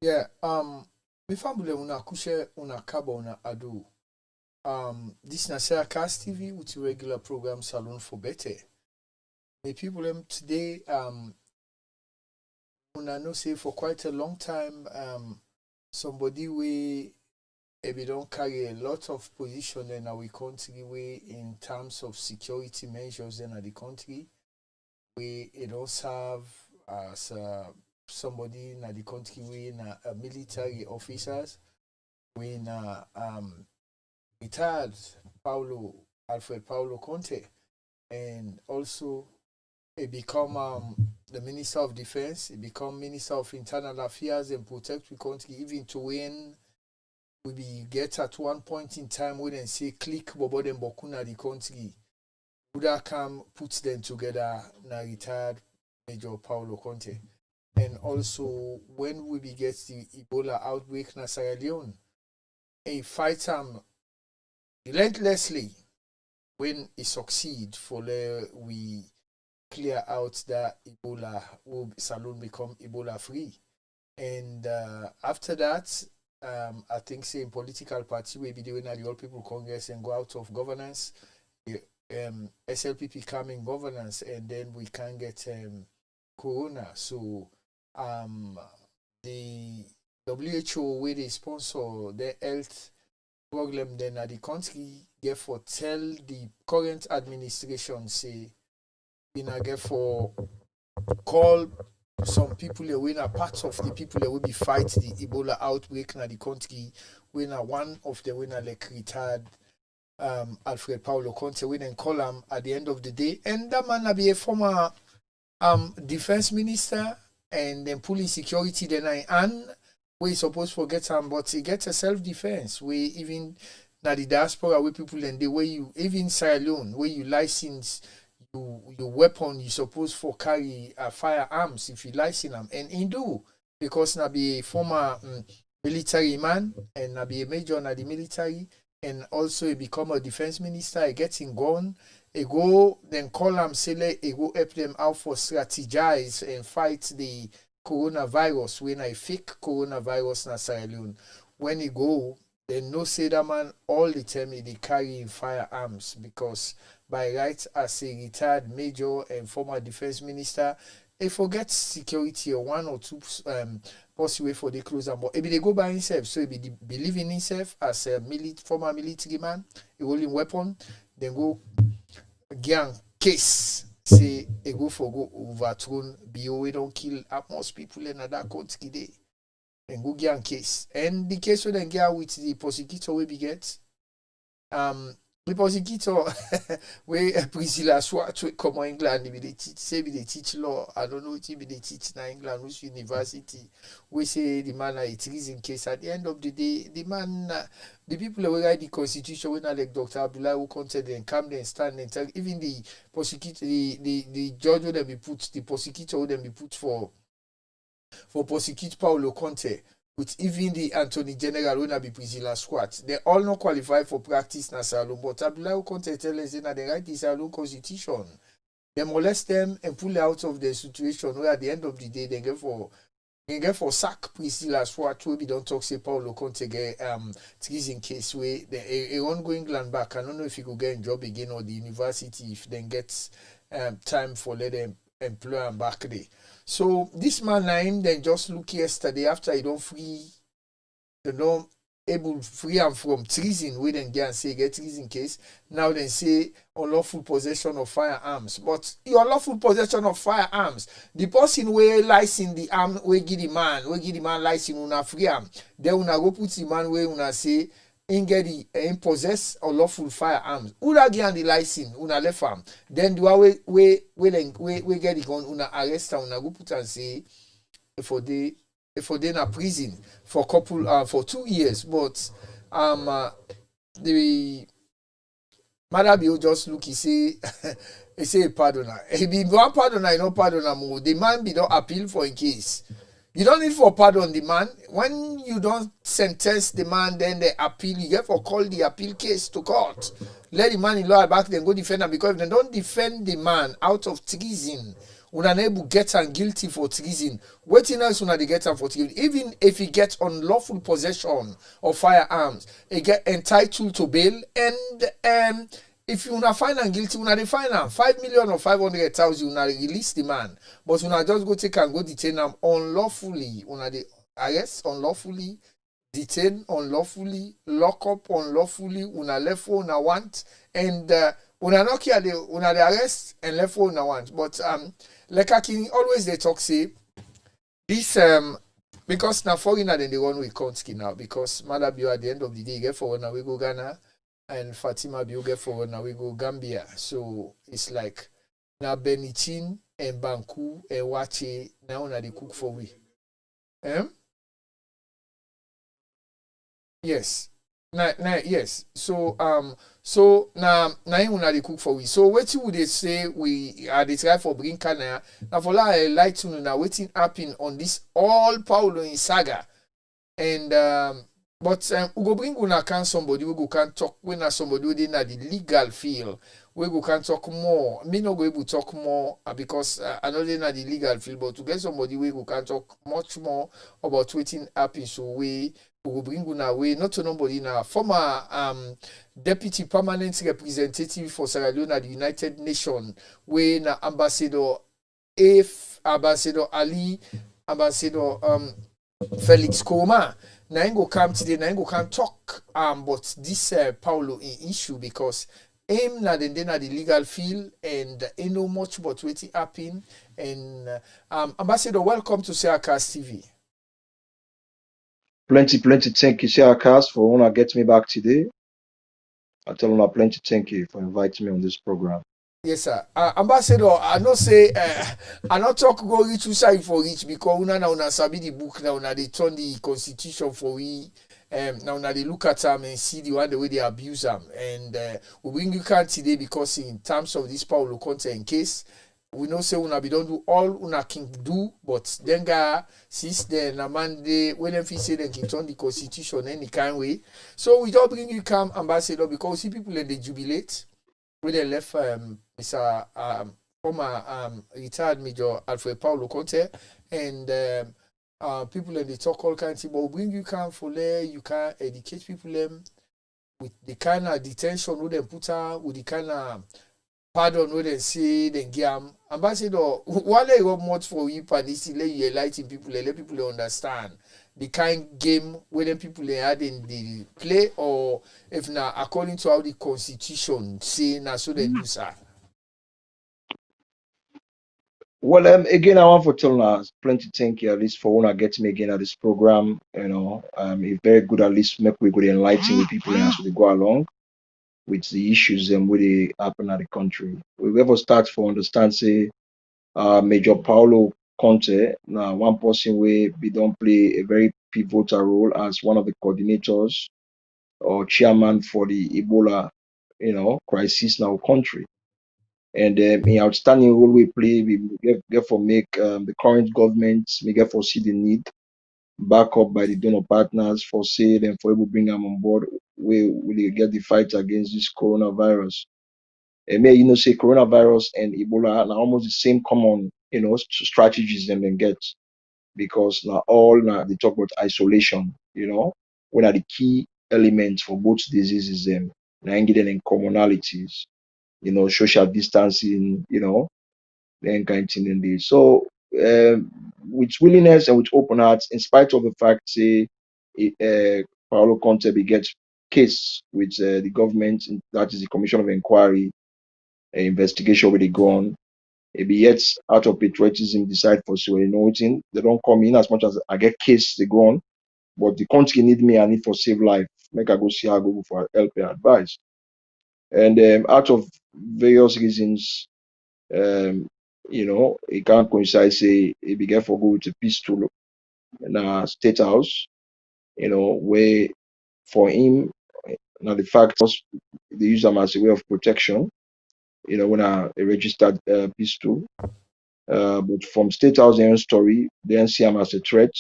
Yeah, me family una kushe una kaba una adu. This na Sarah Cast TV with regular program Salon for Better. Me people today, una know say for quite a long time, somebody we maybe don't carry a lot of position in our country way in terms of security measures in the country. We it also have as somebody in the country we in military officers we in retired Paolo Conteh, and also he become the Minister of Defense, he become Minister of Internal Affairs and protect the country, even to when we be get at one point in time when they say click Bobo and Bokuna the country. Buddha come puts them together na retired Major Paolo Conteh. And also when we be get the Ebola outbreak na Sierra Leone, he fight relentlessly when he succeed for we clear out that Ebola will Salon become Ebola free. And after that, I think same political party will be doing at the All People Congress and go out of governance. The SLPP come in governance, and then we can get Corona. So the WHO where they sponsor the health problem then at the country, therefore tell the current administration say we now get for call some people away now parts of the people that will be fight the Ebola outbreak in the country when one of the winner like retired Alfred Paolo Conteh we then call him at the end of the day, and that man will be a former defense minister and then police security then and we supposed to forget him, but he gets a self-defense we even now the diaspora where people and the way you even Sierra Leone where you license your weapon you supposed for carry firearms if you license them, and he do because now be a former military man and now be a major in the military, and also he become a defense minister, he getting gone, he go then call him say he go help them out for strategize and fight the coronavirus when I fake coronavirus na Sierra Leone. When he go, they no say that man all the time they carry firearms because by right as a retired major and former defense minister, he forgets security or one or two possible for the closer, but if they go by himself, so he believe in himself as a former military man, he holding weapon, then go gang case. Say a go for go overthrown BO we don't kill most people in that country day and go get case. And the case when they get with the prosecutor we be get the prosecutor we Priscilla Swart come on England be they teach say be they teach law. I don't know what be they teach na England which university. We say the man a treason case. At the end of the day, the man the people who write the constitution when like Dr. Abdullah who contend and come there and stand and tell even the prosecutor the judge would then be put, the prosecutor would then be put for prosecute Paolo Conteh with even the Attorney General when be Priscilla Swart. They all not qualify for practice na Salon, but Abdullah Conteh tell us that they write the Salon constitution. They molest them and pull out of the situation where at the end of the day they get for sack Priscilla Swart we don't talk say Paolo Conteh get treason case where they won't go England back. I don't know if he could get a job again or the university if then gets time for let them employ him back there. So this man name then just look yesterday after he don't free able free him from treason we then get and say get treason case. Now then say unlawful possession of firearms. But your lawful possession of firearms, the person we license the arm we give the man license una free arm. Then una go put the man where una say in get the in possess unlawful firearms. Una get the license una left arm. Then do we get the gun una arrest una go put and say for they na prison for couple for 2 years. But the Mother Bill just look, he say he say pardon. He be one pardon, I no pardon more. The man be don't appeal for a case. You don't need for pardon the man. When you don't sentence the man, then they appeal. You get for call the appeal case to court. Let the man in law back then go defend him, because if they don't defend the man out of treason, una able get am guilty for treason. Wetin else una dey get am for treason? Even if he get unlawful possession of firearms, he get entitled to bail, and if una find am guilty, una dey fine am 5 million or 500,000, una release the man. But una just go take am go detain am unlawfully. Una dey arrest unlawfully, detain unlawfully, lock up unlawfully, una left for una want, and una no care, una dey arrest and left for una want. But like Akin always they talk say this because now foreigner then they run with Konski now, because Malabio at the end of the day get for una we go Ghana, and Fatima Bio get for una we go Gambia. So it's like now Benitin and Banku and Wache now una they cook for we. Yes. Yes. So now una dey cook for we. So wetin would they say we are the try for bring Kana? Now for that I like to know now wetin happen on this all Paolo in saga. And but we go bring una can somebody we go can talk when somebody we dey na the legal field. We go can talk more. Me no go able to talk more because I know they na the legal field, but to get somebody we go can talk much more about wetin happen. So we will bring una way, not to nobody now, former deputy permanent representative for Sierra Leone at the United Nations, when Ambassador Ambassador Ali, Ambassador Felix Koma. Now go come today, now go come talk but this Paolo issue, because him na the legal field and he know much about what happen. And Ambassador, welcome to Cast TV. Plenty thank you, Cast, for wanna get me back today. I tell una plenty thank you for inviting me on this program. Yes, sir. Ambassador, I not say I not talk go reach side for reach, because una sabi the book now, una they turn the constitution for we. Now they look at them and see the way they abuse them, and we bring you can today because in terms of this Paolo Conteh case, we know say una be don't do all una can do, but then since then a man they when them say they can turn the constitution any kind way. So we don't bring you come, Ambassador, because we see people and they jubilate when they left Mr. Former retired Major Alfred Paolo Conteh, and people and they talk all kinds of things, but bring you can for you can educate people with the kind of detention who they put out, with the kind of pardon who they say they give. Ambassador, while I got much for you, and this let you enlighten people, let people understand the kind game where the people they had in the play, or if not according to how the constitution say now, so they do sir. Well, again, I want to tell us plenty thank you at least for when I get me again at this program. You know, it's very good at least make we good enlighten the people as we go along with the issues and what they happen at the country. We ever start for understand say Major Paolo Conteh, now one person where we don't play a very pivotal role as one of the coordinators or chairman for the Ebola, crisis in our country. And in outstanding role we play, we get for make the current government, we get for see the need, back up by the donor partners for say and for able bring them on board, we will get the fight against this coronavirus. And may say coronavirus and Ebola are almost the same common, strategies them then get, because now all now they talk about isolation, one of the key elements for both diseases them, now getting in commonalities, social distancing, then kind of thing in this. So with willingness and with open hearts, in spite of the fact say Paolo Conteh gets case with the government, that is the Commission of Inquiry, investigation where they go on. Maybe yet out of patriotism decide for so noting they don't come in as much as I get case they go on, but the country need me, I need for save life. Make I go see how I go for help and advice. And out of various reasons, it can't coincide say he began for go with a pistol in a state house, where for him now the fact was they use them as a way of protection, when a registered pistol. But from state house their own story, they don't see him as a threat,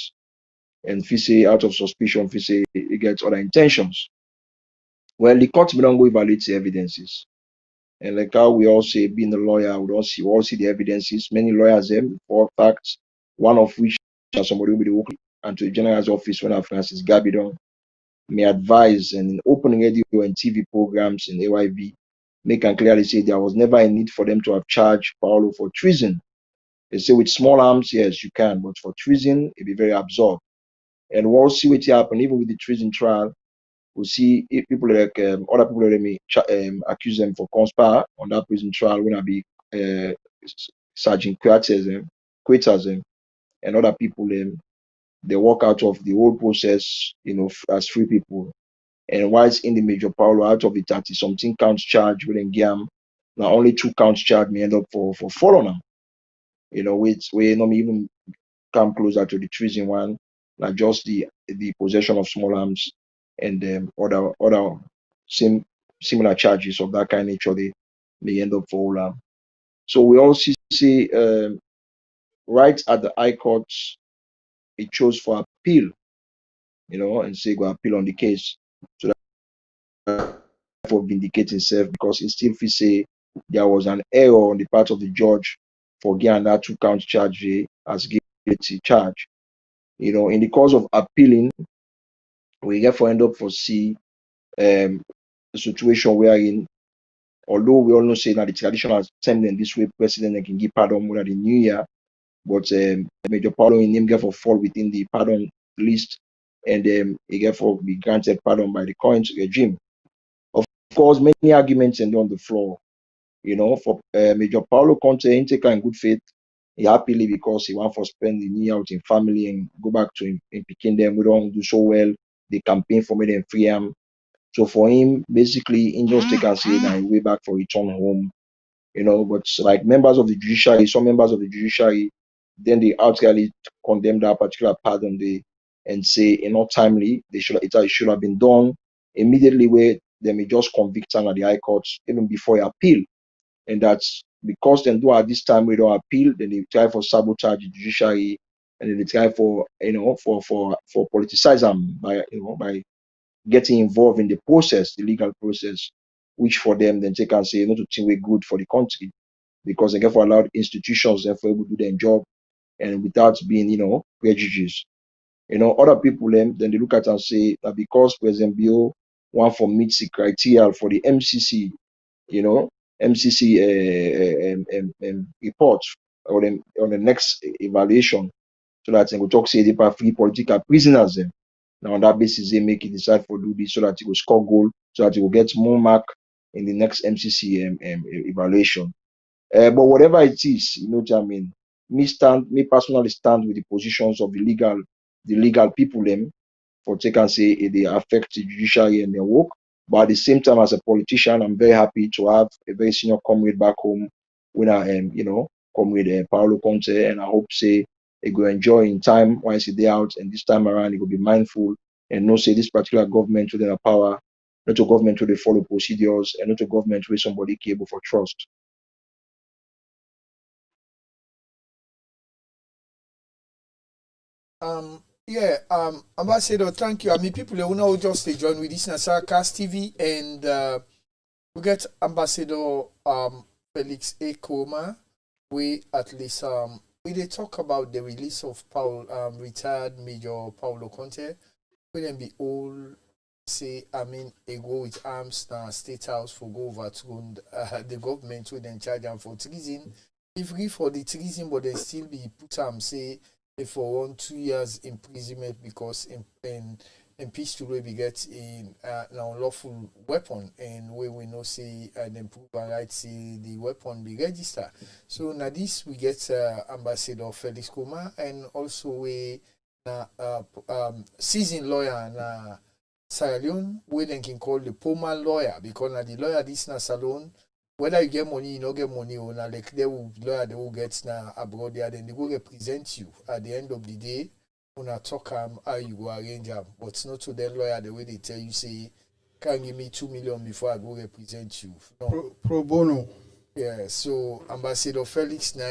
and if say out of suspicion, if say he gets other intentions. Well, the court don't go evaluate the evidences. And like how we all say, being a lawyer, we all see the evidences. Many lawyers, for facts, one of which somebody will be working and to the general's office when Francis Gabidon may advise and in opening radio and TV programs in AYB, make and clearly say there was never a need for them to have charged Paolo for treason. They say with small arms, yes, you can, but for treason, it'd be very absurd. And we'll see what happen, even with the treason trial. We'll see if people like other people that may accuse them for conspire on that prison trial when I be Sergeant Quaiters, and other people they walk out of the whole process, as free people. And whilst in the Major Paolo, out of the 30 something counts charge within Giam, now only 2 counts charge may end up for following them. Which we not even come closer to the treason one, like just the possession of small arms and other similar charges of that kind of nature they may end up for all. So we also see right at the High Court, it chose for appeal, and say go appeal on the case. So that for vindicate himself because he still feel say there was an error on the part of the judge for getting that 2 count charge as guilty charge. In the course of appealing, we therefore end up for see a situation wherein, although we all know say that the traditional time in this way, president can give pardon more than the new year, but Major Paolo in him therefore fall within the pardon list, and he therefore be granted pardon by the current regime. Of course, many arguments and on the floor. For Major Paolo Conteh, he take in good faith. He happily because he want for spend the new year with his family and go back to him picking them. We don't do so well. They campaign for me and free him. So for him, basically, he just take and say that he way back for return home. But like members of the judiciary, some members of the judiciary, then they outrightly condemn that particular pardon day and say not timely. It should have been done immediately where they may just convict him at the High Court even before he appeal. And that's because they do at this time we don't appeal, then they try for sabotage the judiciary, and then they try for for politicize them by getting involved in the process, the legal process, which for them then they can say not to think we're good for the country because they get for allowed institutions therefore able to do their job and without being prejudiced. Other people then they look at and say that because President Bio want for meets the criteria for the MCC, MCC report or on the next evaluation, so that they will talk say they are free political prisoners. Now on that basis, they make it decide for do this so that it will score goal, so that it will get more mark in the next MCC evaluation. But whatever it is, what I mean. Me personally stand with the positions of the legal people for take and say they affect the judiciary and their work. But at the same time, as a politician, I'm very happy to have a very senior comrade back home when I am, comrade Paolo Conteh, and I hope say he will enjoy in time once he's there out, and this time around he will be mindful and know say this particular government within a power, not a government where they follow procedures, and not a government where somebody capable for trust. Yeah, Ambassador, thank you. I mean, people who know just to join with this Nasarcast TV, and we get Ambassador Felix A. Koma. We at least we they talk about the release of retired Major Paolo Conteh. We then be all say they go with arms now State House for go over to the government will then charge them for treason. If we for the treason, but they still be put say for 2 years imprisonment because in peace to we get in an unlawful weapon, and we know say and then prove and right say the weapon be registered. So now this we get Ambassador Felix Koma, and also we seasoned lawyer na Sierra Leone, we then can call the Poma lawyer, because now the lawyer this na salon, whether you get money, you don't get money, or now like they will lawyer they will get now abroad there, then they will represent you at the end of the day. When I talk how you go arrange them, but not to the lawyer the way they tell you say, can give me 2 million before I go represent you. No. Pro bono. Yeah, so Ambassador Felix na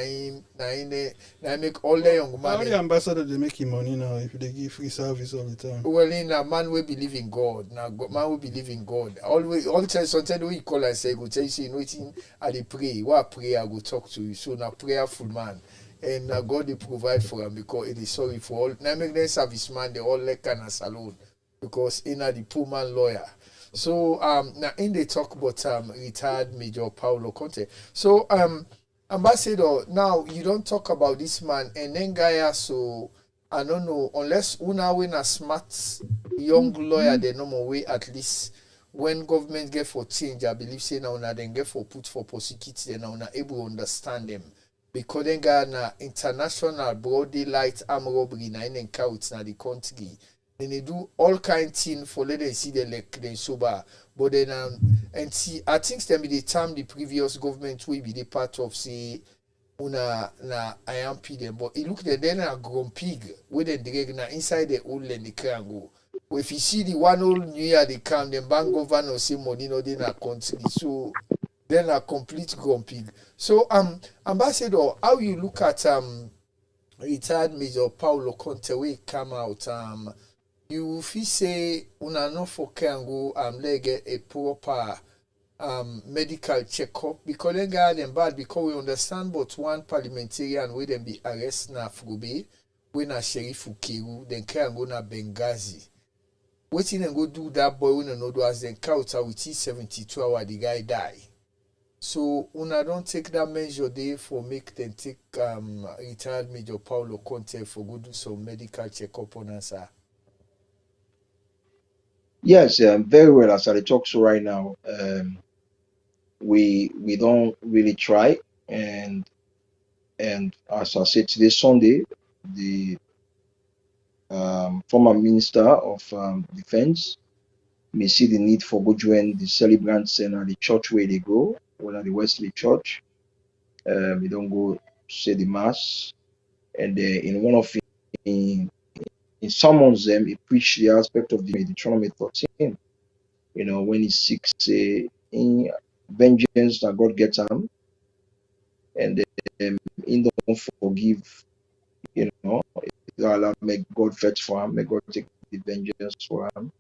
make all the young How man the ambassador they making money now if they give free service all the time? well in a man we believe in God. Now man we believe in God. Always all time sometimes we call and say go tell you say nothing I dey pray. What pray I go talk to you. So now prayerful man. And God they provide for him because it is sorry for all. Now make them serviceman they all like kind of salon because in the poor man lawyer. So now in the talk about retired Major Paolo Conteh. So Ambassador, now you don't talk about this man and then Gaia so I don't know unless una win a smart young lawyer the normal way at least when government get for change, I believe say now una then get for put for prosecute then now una able to understand them. Because then Ghana international broad daylight arm robbery na in count na the country. Then they do all kind thing for let them see the like then sober. But then and see I think them be the time the previous government will be the part of say una na IMP them but it look then a grown pig with the drag na inside the old land the can go. But if you see the one old new year they come then bank governor say money no they na country so then a complete grown pig. So Ambassador, how you look at retired Major Paolo Conteh wey come out you feel say una no for can go let get a proper medical checkup because then got them bad because we understand but one parliamentarian wey dem be arrest na Frobe wey na Sheriff Ukeru then can go na Benghazi. Wetin dem go do that boy wey no do as dem count out within 72 hours the guy die. So una don't take that measure there for make them take retired Major Paolo Conteh for go do some medical checkup on us. Yes, very well. As I talk so right now, we don't really try, and as I said today Sunday, the former Minister of Defense may see the need for go join the celebrants and the church where they go, whether the Wesley Church. We don't go say the mass, and in one of in sermons them he preached the aspect of the Deuteronomy 13. You know when he seeks in vengeance that God gets him, and in don't forgive. You know, Allah make God fetch for him, make God take the vengeance for him.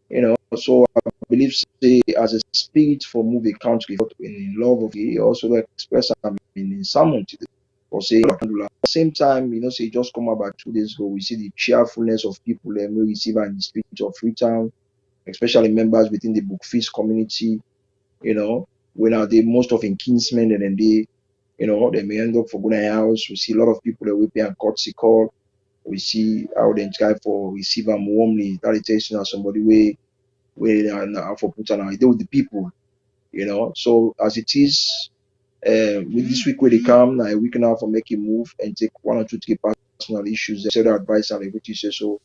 You know, so I believe say as a spirit for move a country in love of he also express in sermon today. Or say at the same time, you know, say just come about 2 days ago, we see the cheerfulness of people and we receive in the spirit of Freetown, especially members within the book feast community, you know, when are they most of in kinsmen and then they, you know, they may end up for going house. We see a lot of people that we pay and courtesy call. We see how they try for receive them warmly. That is telling us somebody way for put on deal with the people, you know. So as it is, with this week where they come, now a week now for make a move and take 1 or 2 3 personal issues, say the advice and which is so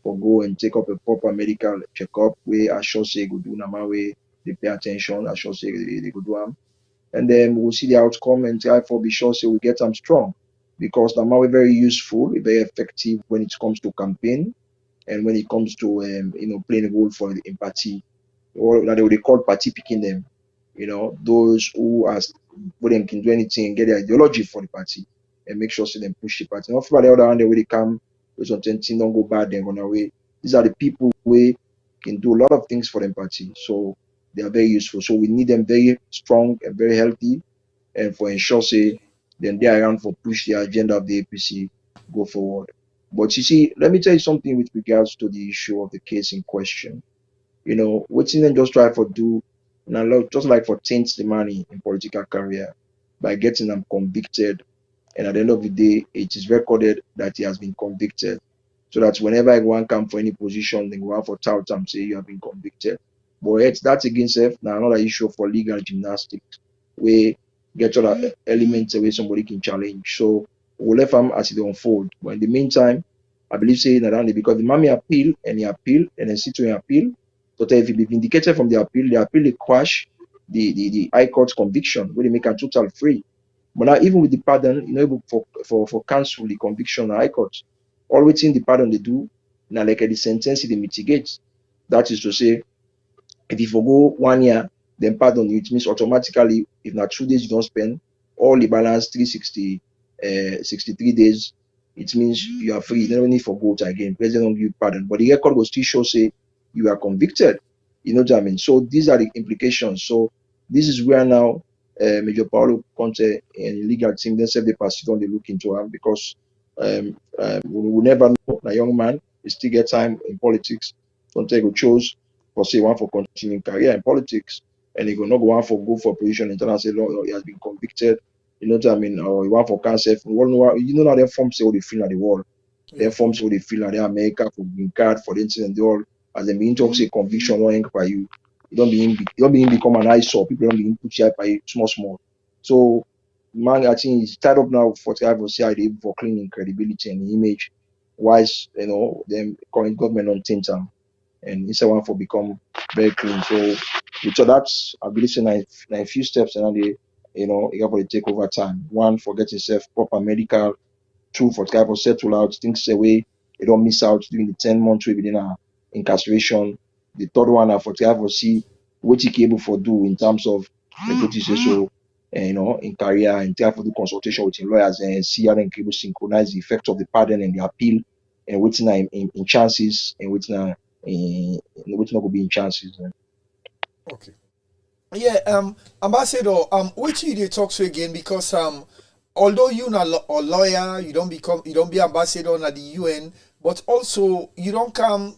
for go and take up a proper medical checkup where I sure say go do normal way they pay attention, I sure say they go do them. And then we'll see the outcome and try for be sure say we get them strong. Because now we're very useful, very effective when it comes to campaign and when it comes to you know playing a role for the empathy or that they call party picking them, you know, those who are who them can do anything and get the ideology for the party and make sure so they push the party. Not for the other hand, they really come with something don't go bad, then run away. These are the people who can do a lot of things for the party. So they are very useful. So we need them very strong and very healthy and for ensure say then they are around for push the agenda of the APC go forward. But you see, let me tell you something with regards to the issue of the case in question. You know, what them just try for do now just like for taint the money in political career by getting them convicted, and at the end of the day, it is recorded that he has been convicted. So that whenever everyone come for any position, they go out for tout and say you have been convicted. But yet that's against self now another issue for legal gymnastics where get other elements where somebody can challenge. So we'll let them as it unfold. But in the meantime, I believe saying that only because the mommy appeal and then sit to appeal. So if he be vindicated from the appeal they quash the high court conviction where they make a total free. But now even with the pardon, you know, able for cancel the conviction in high court, all waiting the pardon they do, now like the sentence they mitigate. That is to say, if you forgo 1 year, then pardon you, it means automatically, if not 2 days you don't spend, all the balance 360, 63 days, it means you are free. You don't need for vote again. President don't give you pardon. But the record will still show, say, you are convicted. You know what I mean? So these are the implications. So this is where now Major Paolo Conteh and the legal team themselves they pursue on they look into him because we will never know a young man is still get time in politics. Conteh will choose for say one for continuing career in politics and he will not go on for go for position and say no, he has been convicted. You know what I mean? Or he want for cancer. You know how they form say all the feel at the wall. They form say all the feel at the America for green card for the incident they all as they mean talk say conviction don't hang by you. You don't be become an eyesore. People don't be put you by you small. So man, I think he's tied up now for CID for cleaning credibility and image. Wise, you know, them current government on think time and it's one for become very clean. So that's I believe in a few steps and they you know you have to take over time. One for get yourself proper medical, two for try for settle out, things away, you don't miss out during the 10 months within a incarceration. The third one for try for see what you able for do in terms of what you say so you know in career and try for do consultation with your lawyers and see how they can synchronize the effect of the pardon and the appeal and waiting in chances and waiting which not will be in chances. Okay. Yeah, Ambassador, which you dey talk to again because although you not a lawyer, you don't be ambassador at the UN, but also you don't come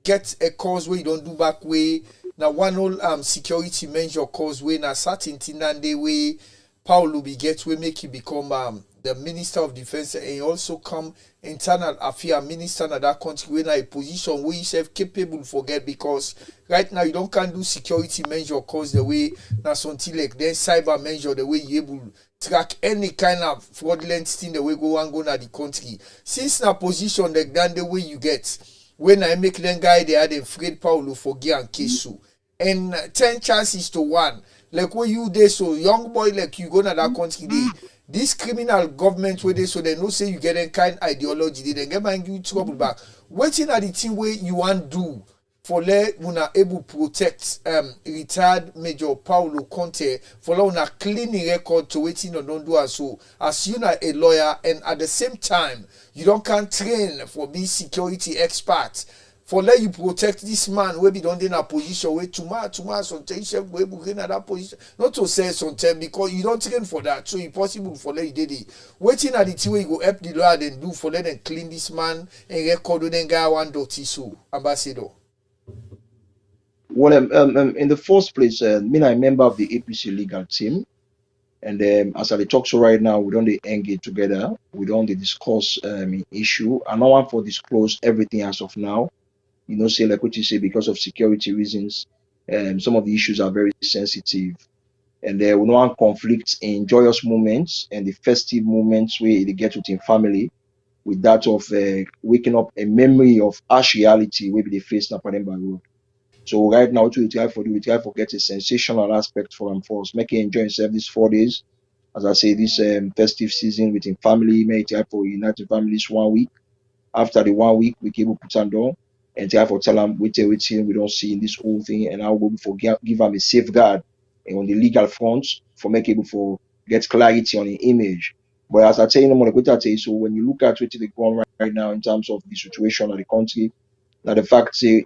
get a cause where you don't do back way. Now one whole security measure cause way na certain thing and the way Paolo be get we make you become the Minister of Defense and you also come internal affairs minister in that country when a position where you self capable for get because right now you don't can do security measure cause the way na something like then cyber measure the way you able track any kind of fraudulent thing the way go and go na the country. Since na position like that the way you get when I make them guy they had afraid Paolo for gear and Kesu. And 10 chances to 1. Like when you there so young boy like you go to that country they this criminal government where they so they know say you get a kind ideology they get man give you trouble back. Waiting at the thing where you want do for let una able protect retired Major Paolo Conteh for let una clean the record to waiting or don't do as so as you are a lawyer and at the same time you don't can train for being security expert for let you protect this man where be don't in a position where tomorrow sometimes we able in that position not to say sometimes because you don't train for that so impossible for let you did it waiting at the thing where you go help the lawyer and do for let them clean this man and record then guy one dirty so ambassador. Well, in the first place, me I'm a member of the APC legal team, and as I talk so right now, we don't engage together. We don't discuss issue. I don't want to disclose everything as of now. You know, say like what you say because of security reasons. Some of the issues are very sensitive, and we don't want conflict in joyous moments and the festive moments where they get within family. With that of waking up a memory of harsh reality where they face Napanemba Road. So right now, what we try for do, we try for get a sensational aspect for them for us, make it enjoy yourself these 4 days. As I say, this festive season within family, may try for united families 1 week. After the 1 week, we can put on down and try for tell them wait we don't see in this whole thing, and I'll go for give them a safeguard on the legal front for make able for get clarity on the image. But as I tell you, no more like what I tell you, so when you look at what they go on right now in terms of the situation of the country, now the fact say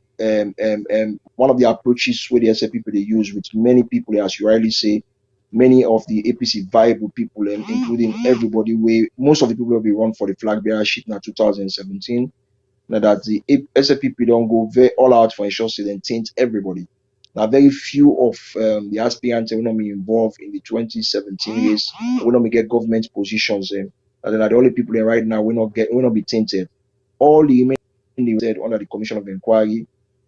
one of the approaches where the SA people they use with many people, as you rightly say, many of the APC viable people, including everybody, where most of the people will be run for the flag bearership now 2017. Now that the SAPP don't go very all out for ensure they then taint everybody. Now very few of the aspirants will not be involved in the 2017 race, will not get government positions. And then the only people right now will not be tainted. All the remaining said under the Commission of Inquiry,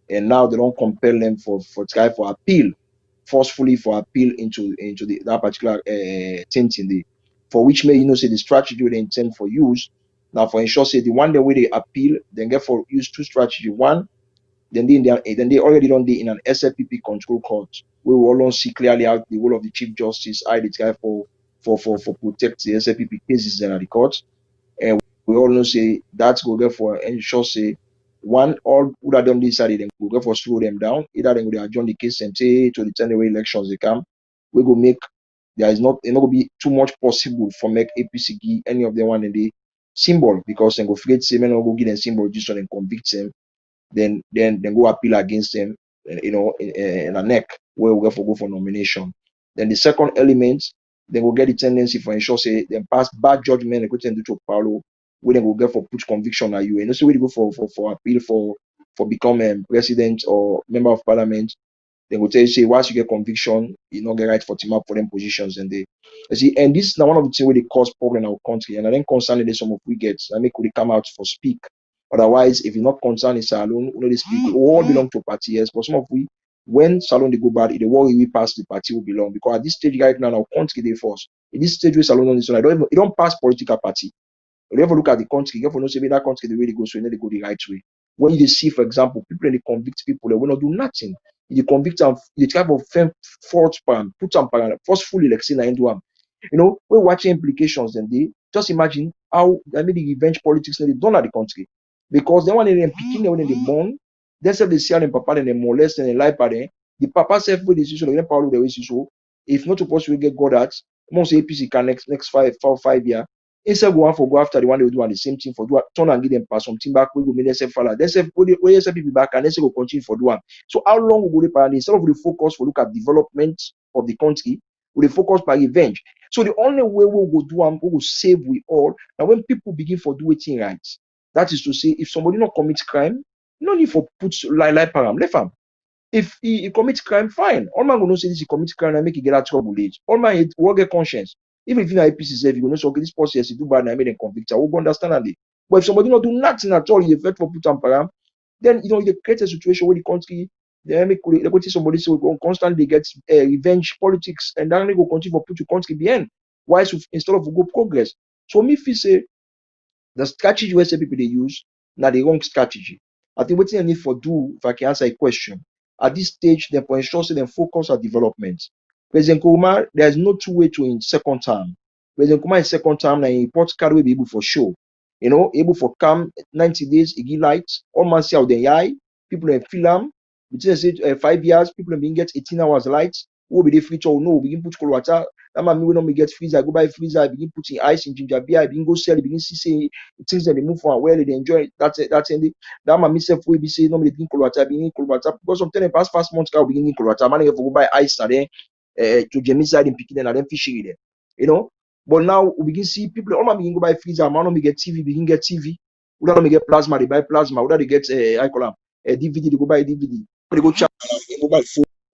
and now they don't compel them for try for appeal, forcefully for appeal into that particular tainting the for which may say the strategy they intend for use. Now for ensure say the one the way they appeal, then get for use two strategy. One, then they already don't in an SFPP control court. We will alone see clearly out the role of the Chief Justice, I the guy for protect the SFPP cases in the court. And we all know say that's go get for ensure say One, all who are done this side, then go go for slow them down. Either then go adjourn the case and say to the January elections they come. We go make there is not going to be too much possible for make APC give any of them one in the symbol because then go forget say men go give them symbol just and convict them then go appeal against them, in a neck where we go for nomination. Then the second element, then we'll get the tendency for ensure say then pass bad judgment and go to do Paolo, we then go get for put conviction at you. And also we go for appeal for become president or member of parliament. They will tell you, say, once you get conviction, you not get right for team up for them positions. And they you see, and this is now one of the things where they cause problem in our country. And I think concerning some of we get, I make we come out for speak. Otherwise, if you're not concerned in Salon, they speak, we all belong to party, yes. But some of we, when Salon they go bad, the worry we pass the party will belong. Because at this stage right now, our country they force. In this stage where Salon on this one, I don't even, it don't pass political party. When you ever look at the country, you have to know say that country the way they go, so they go the right way. When you see, for example, people and they convict people, they will not do nothing. You convict them, you try to force put them forcefully like saying I do them. We're watching implications and they just imagine how the revenge politics they done at the country. Because they want them picking when they born, they say they see them papa and they molest and they lie by them. The papa self with decision, they Paolo the way so. If not supposed to get God at, most APC can next 5 years. Instead go after the one they will do and the same thing for do turn and give them pass something back we go make them say falla. Then say where say people back and then say go continue for do one. So how long will they plan instead of the focus for look at development of the country, will they focus by revenge? So the only way we will do we will save we all. Now when people begin for do it right, that is to say if somebody not commits crime, no need for put lie param, left am. If he commits crime, fine. All man gonna say this he commits crime and make he get out trouble late. All man will get conscience. Even if you know APC self, you gonna say okay, this person has to do bad and I made them convict. I will understand that. But if somebody not do nothing at all, you effect for put on param, then you create a situation where the country they make they go to somebody so go constantly get revenge politics and then they go continue for put your country behind. Why instead of go progress? So me feel say the strategy where people they use now the wrong strategy. I think what I need for do if I can answer a question at this stage, they for ensure say they focus on development. President Kuruma, there is no two way to in second term. President Kuruma in second term, now import card will be able for show. Able for come 90 days, he give light, all man see out the eye, people in film, between say 5 years, people being get 18 hours light, who will be the future or no, begin put cold water. That man me when we get freezer, I go buy freezer, I begin putting ice in ginger beer, I begin go sell, I begin see say things that they move on well, they enjoy it. That's ending. That man myself will be say normally drink cold water, begin cold water because some time past fast months car begin cold water. Man, if go buy ice and then to Jamie side in picking and then fishing there, you know. But now we begin see people all man begin go buy freezer, man, we get TV, begin get TV. We don't get plasma, they buy plasma. We don't get I call them DVD, they go buy DVD. They go charge mobile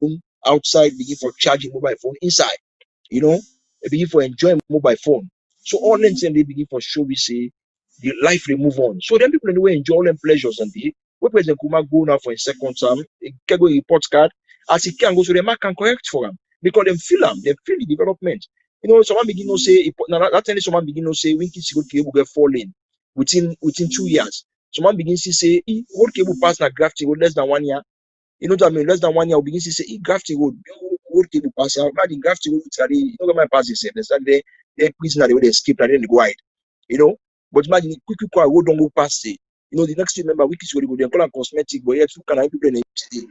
phone outside, begin for charging mobile phone inside. They begin for enjoying mobile phone. So all them things they begin for show we say the life they move on. So then people anyway enjoy all them pleasures and they where President Kuma go now for a second time, he can go report card as he can go so the mark can correct for him because they feel the development. Someone begin to say now that time someone begin to say when kids go cable get falling within 2 years. Someone begins to say whole cable pass na grafting with less than 1 year. What I mean? Less than 1 year, we begin to say, grafting road cable pass out. Now the grafting road, my pass is they start they prison and they escape and then they go hide. But imagine quick road don't go past it. The next thing remember, wikis will go there, call them cosmetic, but yet, who can I people in today?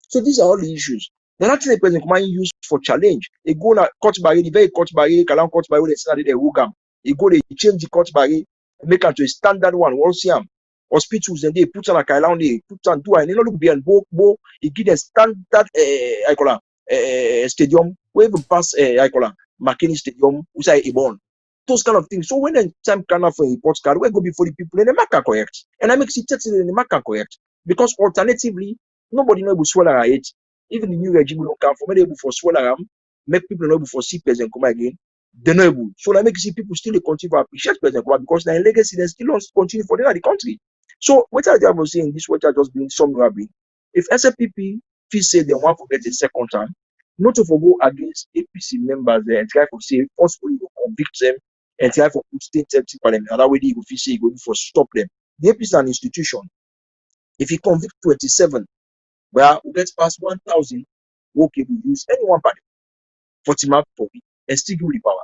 So these are all the issues. The last thing the president can use for challenge. They go na cut barrier, the very cut barrier, Kalam cut barrier, they started the Wugam. They go, they change the cut barrier, make it to a standard one. We'll see them. Hospitals and they put on a kailan, they put on two and they don't look behind bo he give them standard I call stadium where even pass I call McKinney Stadium which I born. Those kind of things. So when the time can for a report card, we go before the people and the mark are correct. And I make it in the mark are correct. Because alternatively, nobody know able swallow it. Even the new regime will come from able for swallow make people know able for see president come again. They're not able. So I make see people still continue to appreciate president because their legacy they still continue for the country. So what I was saying, this what I just been summarizing. If SFPP feel say they want to get a second time, not to go against APC members and try to say forcefully convict them and try to put state empty parliament. Another way they go feel say go for stop them. The APC is an institution. If you convict 27, well, we get past 1,000, okay, we use anyone party for team up for me and still give the power.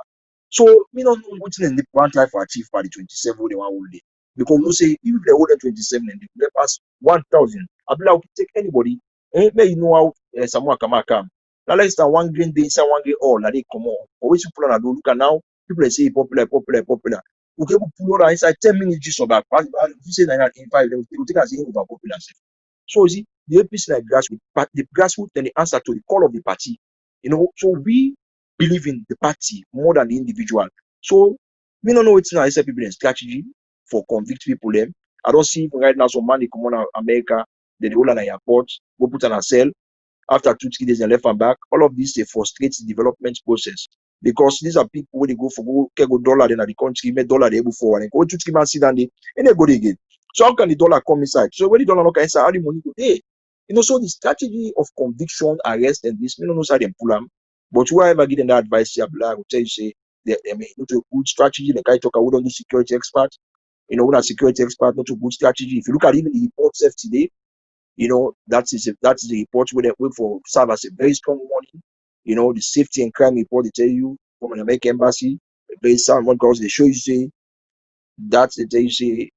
So me not know what in the plan try for achieve by the 27 they want all day. Because we say if they hold 27 and they pass 1,000, I'll be like, okay, take anybody. May you know how someone come. Now let's start one green day, inside one green all, like they come on. Or which people are look at now, people say popular. Okay, we pull out inside 10 minutes just about. If you say that in 5, they will take us in over popular. So you see, the APC like grassroots, but the grassroots then the answer to the call of the party. So we believe in the party more than the individual. So we don't know it's not a people strategy for convict people them. I don't see right now some money come on America, they hold an airport, go put on a cell. After 2-3 days and left and back, all of this they frustrate the development process. Because these are people where they go for go dollar in the country, make dollar they able forward and go 2-3 months sit down there and they go again. So how can the dollar come inside? So when the dollar not come inside, how the money go? Hey, so the strategy of conviction, arrest, and this, we don't know how they pull them. But whoever getting that advice, I will tell you, say, they may not a good strategy. The guy talk, I wouldn't do security expert. We're not security expert, not a good strategy. If you look at even the reports of today, that's the report where they wait for serve as a very strong warning. The safety and crime report they tell you from an American embassy, very sound one because they show you say that they tell you say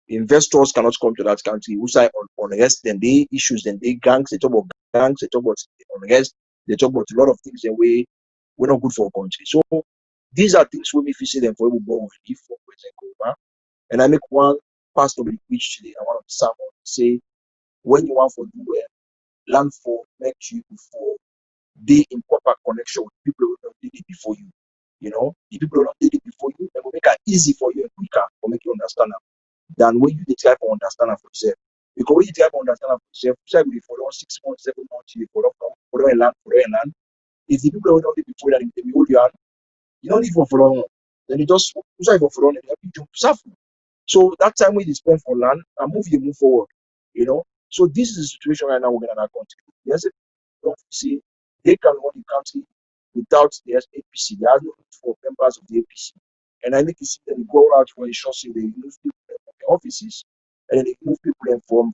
investors cannot come to that country. Who say on unrest, then they issues, then they gangs, they talk about gangs, they talk about unrest, they talk about a lot of things and we're not good for a country. So these are things we may see them for everybody relief for President Kouba. And I make one pastor be preach today. I want to sermon say when you want for do well, learn for make you before they in proper connection with people who don't did it before you. The people who don't did it before you, they will make it easy for you and quicker for make you understand them than when you try to understand them for yourself. Because when you try to understand them for yourself, you try to follow 6 months, 7 months, you follow a land. If the people who don't did it before that they will hold your hand, you don't need for follow. Then you just try for follow and help you to suffer. So that time we spend for land and move forward. So this is the situation right now we're in our country. Yes, don't see they can run the country without the APC. There are no need for members of the APC. And I make it see that they go out for a short say they remove people from the offices and then they move people from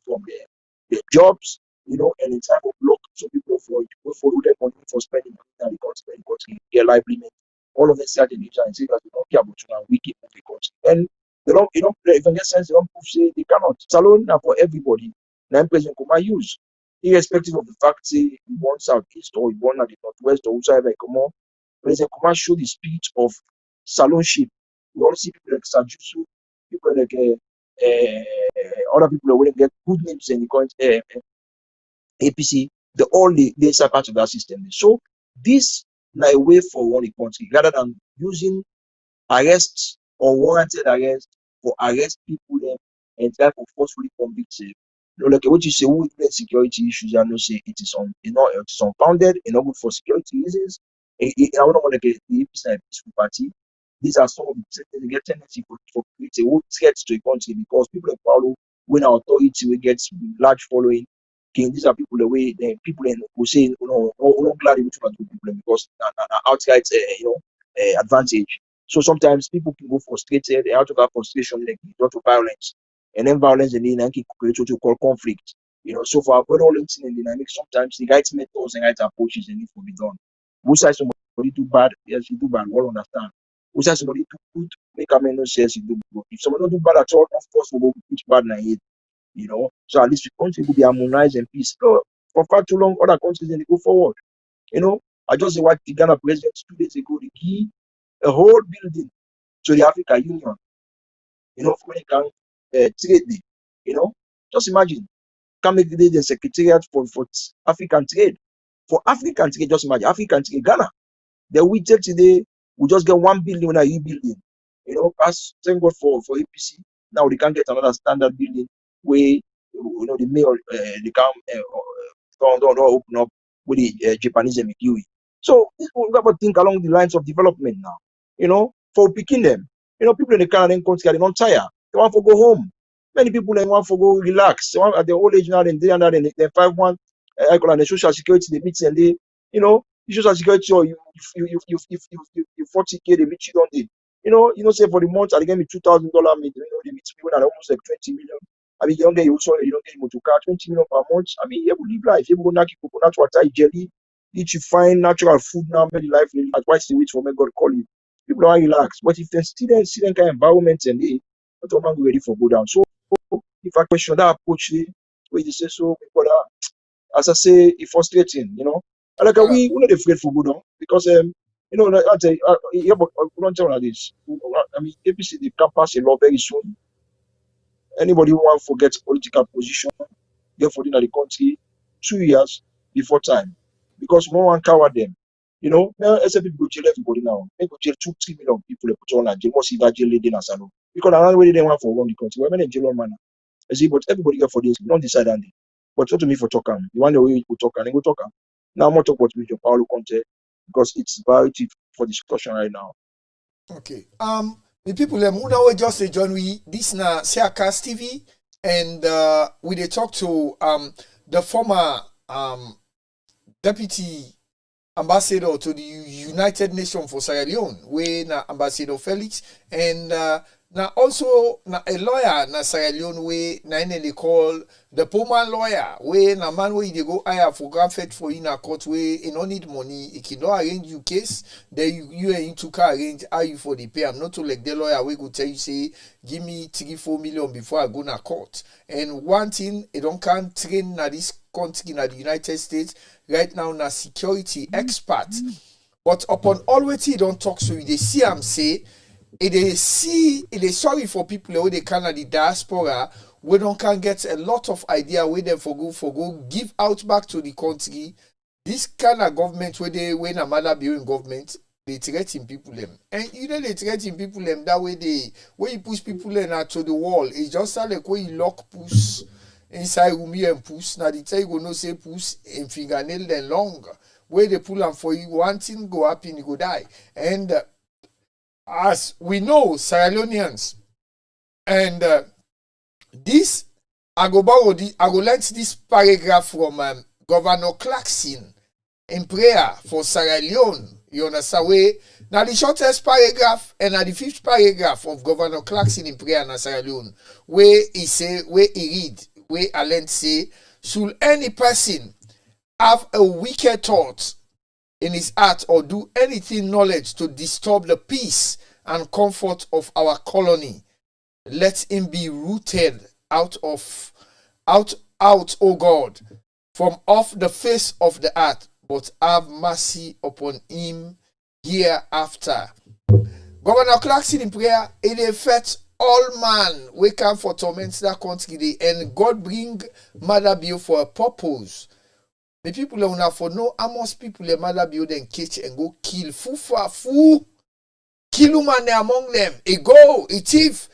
their jobs, and in time of block so people for follow them money for spending money in the country, get livelihood. All of them start in nature and say that they don't care about you now, we keep moving country. And they don't, if in that sense, they don't say they cannot. Salon now for everybody. Now President Kuma use irrespective of the fact, say, he born southeast or he born at the northwest or whosoever come on, President Kuma show the spirit of salonship. We all see people like Sajusu, people like other people that will get good names in the current APC, they are part of that system. So this now a way for one country rather than using arrest or warranted arrest for arrest people them and try to forcefully convict them. Like what you say, who security issues, I know say it is unfounded, not good for security reasons. I don't want to get the peaceful party. These are some of the get tendency for create a whole threat to a country because people like Paolo, when our authority we get large following, okay, these are people the way people who say not glad to people because outright advantage. So sometimes people can go frustrated, they out of that frustration, they resort to violence. And then violence and then can create what you call conflict. So for avoid all things in dynamics, sometimes the right methods and right approaches they need to be done. Who says somebody do bad, yes, you do bad, we'll understand. Who says somebody do good, make a man no sense you do good. If somebody don't do bad at all, of course we'll go preach bad na it. So at least the country will be harmonized and peace. So for far too long, other countries then they go forward. I just watched the Ghana president 2 days ago, the key a whole building to the African Union, for when it can trade day, just imagine, can make the secretariat for African trade. For African trade, just imagine, African trade, Ghana, the we take today, we just get 1 billion when a building, as thank God for APC, now they can get another standard building where, the mayor, they can don't open up with the Japanese and McGiwi. So this we got to think along the lines of development now. For picking them. People in the Canadian country they don't tire. They want to go home. Many people they want to go relax. They want at their old age now, and they 5-1. I call it the social security they meet and they, the social security or you 40K they meet you don't they. Say for the month I get me $2,000 meet. They meet people that are almost like 20 million. I mean, you don't get motor car, 20 million per month. I mean, you will live life. You will not keep coconut water, jelly, eat you find natural food now, many life. That's why they wait for me, God call you. People don't relax. But if they still see that kind of environment and they But the man go ready for go down. So if I question that approach, where you say so, as I say, it's frustrating, you know. And like we not afraid for go down because you know, like, I say, yeah, but we don't tell like this. I mean, APC they can pass a law very soon. Anybody who want to forget political position, get for in the country 2 years before time, because no one cover them. You know, now SFP go jail everybody now. They go jail 2-3 million people. They put on like jail. Must see that jail lady in Asano because I don't really they want for run the country. We're many jail on man. I see, but everybody get for this. We don't decide on it. But talk to me for talking. You want the way you talk and go talk. Now I'm not talk about with your Paolo Conteh because it's variety for discussion right now. Okay. The people who now just join we this na Siakas TV and we they talk to the former deputy ambassador to the United Nations for Sierra Leone, we na Ambassador Felix, and now also na a lawyer na Sierra Leone we na they call the Pullman lawyer, we na man we they go hire for grant for in a court way you no need money, he can not arrange you case, then you are into car arrange how you for the pay. I'm not to like the lawyer we go tell you say give me 3-4 million before I go na court. And one thing it don't can train na this country na the United States right now na security expert. But upon all what he don't talk so they see him say it is sorry for people who they can the diaspora we don't can get a lot of idea where them for go give out back to the country. This kind of government where they when a mother in government they threaten people them. And you know they threaten people them that way they when you push people them to the wall, it's just like when you lock push inside room and push. Now the tell you go no say push and fingernail them long. Where they pull them for you, one thing go up and you go die. And as we know, Sierra Leoneans, and this I go learn this paragraph from Governor Clarkson in prayer for Sierra Leone. You understand? Now the shortest paragraph and now the 5th paragraph of Governor Clarkson in prayer in Sierra Leone, where he say, where he read, where Allen say, should any person have a wicked thought in his heart or do anything knowledge to disturb the peace and comfort of our colony, let him be rooted out, O God, from off the face of the earth, but have mercy upon him hereafter. Governor Clarkson in prayer, it affects all man we come for torment that country, and God bring Mother Bill for a purpose. The people who have for no amos people the Mother Bill then catch and go kill kill man among them. It go, it thief.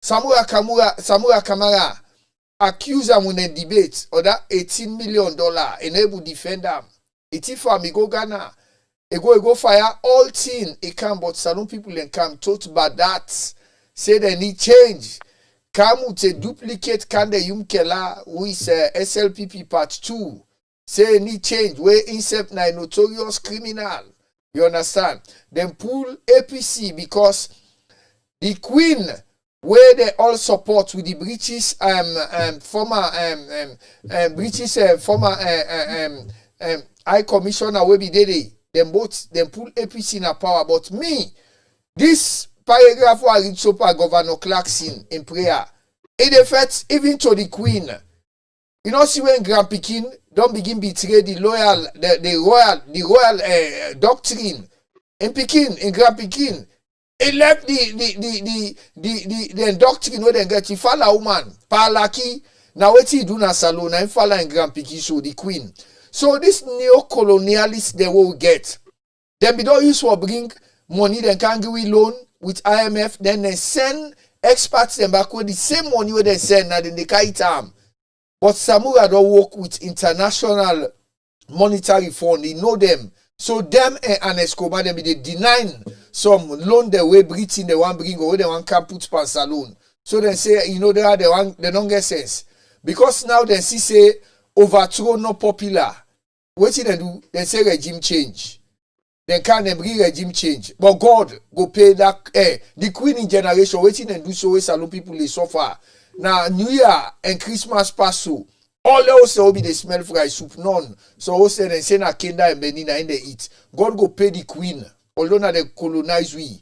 Samura Kamara accuse them in a debate or that $18 million enable defend them. It thief for me go Ghana. It go fire all thing. It can but salon people and come talk about that. Say they need change. Come to duplicate Kande Yumkela with SLPP part 2. Say need change. Where incept na notorious criminal. You understand? Then pull APC because the Queen, where they all support with the British former High Commissioner where be they them both them pull APC in a power. But me, this paragraph where I read so by Governor Clarkson in prayer, it affects even to the Queen. You know, see when Grand Pekin don't begin betray the royal doctrine in Pekin, in Grand Pekin. It left the doctrine where they get the fala woman, Palaki. Now what he do na salon and fala in Grand Pekin so the Queen. So this neo-colonialists they will get. Then we don't use for bring money, then can give loan with IMF, then they send experts them back with the same money where they send now then they carry time. But Samura don't work with international monetary fund. They know them. So them and Escobar them they denying some loan the way Britain they want bring or they want can put per saloon. So they say you know they don't get sense. Because now they say overthrow not popular. What they do? They say regime change. Then can they bring regime change. But God go pay that the Queen in generation waiting and do so saloon people they suffer. Now New Year and Christmas pass so all those will be the smell fry soup none. So also then say na Kenda and Benina and they eat. God go pay the Queen. Although now they colonize we.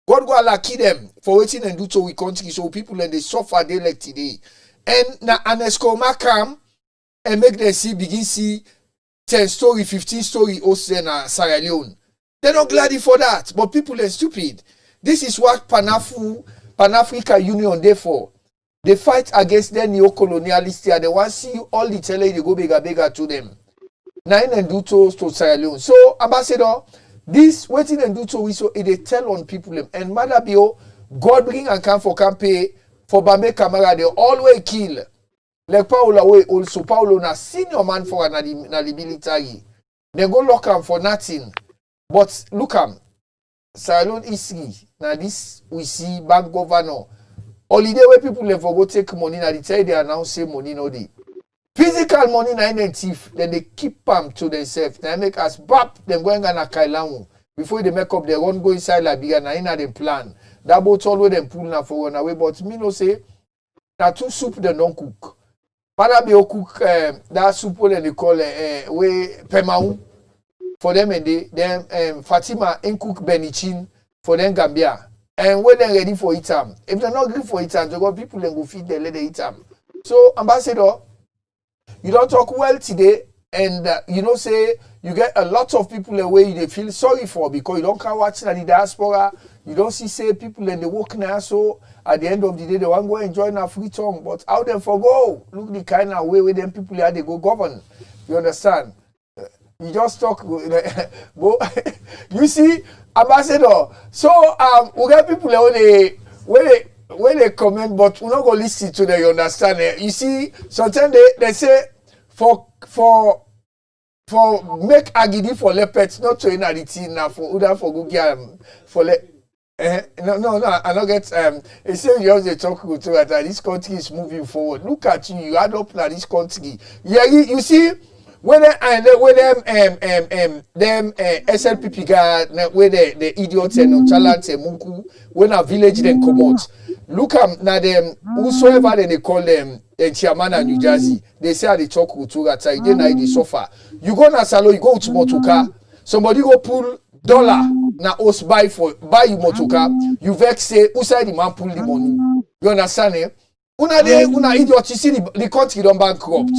God go lucky them for waiting and do so we country so people and they suffer they like today. And na Anescoma come and make them begin see 10 story, 15 story also in Sierra Leone. They're not glad for that, but people are stupid. This is what Pan-African Union therefore. They fight against the neo-colonialists here. They want to see all the tele they go bigger to them. Now and do to Sierra Leone. So Ambassador, this waiting and do we so they tell on people and Madabio, God bring and come for campaign for Bambe Camara, they always kill. Like Paolo also Paolo na senior man for na the military. They go lock him for nothing. But look am, Sierra Leone history. Now this we see bank governor. Holiday where people let for go take money now they tell they announce say money no dey. Physical money na in thief, then they keep them to themselves. They make us bap them going na Kailamu. Before they make up their own go inside Liberia na in them plan. That boat all them pull na for run away. But me no say na two soup they don't cook. Para be cook that soup when they call we pemau for them and they then Fatima and cook Benichin for them Gambia. And when they're ready for it if they're not ready for it they got people then go feed them let they eat So Ambassador, you don't talk well today, and you know say you get a lot of people away they feel sorry for because you don't come watching at the diaspora. You don't see say people and they work now. So at the end of the day they want to go enjoy a free tongue, but how them for go? Look the kind of way with them people here they go govern. You understand? You just talk, but you see, Ambassador. So we get people when they comment, but we're not gonna listen to them. You understand? You see, sometimes they say for make agidi for leopards, not to any thing now for other for good for no, I don't get they say you have to talk to that this country is moving forward. Look at you, you add up now this country. Yeah, you see. When them SLPP guy where the idiots and nonchalants and munku when a village then come out. Look now them whosoever they call them chairman in New Jersey. They say they talk to that side. They now they suffer. You go na salo, you go to motoka. Somebody go pull dollar na us buy you motoka. You vex say who side the man pull the money. You understand eh? Una idiot, you see the country don't bankrupt.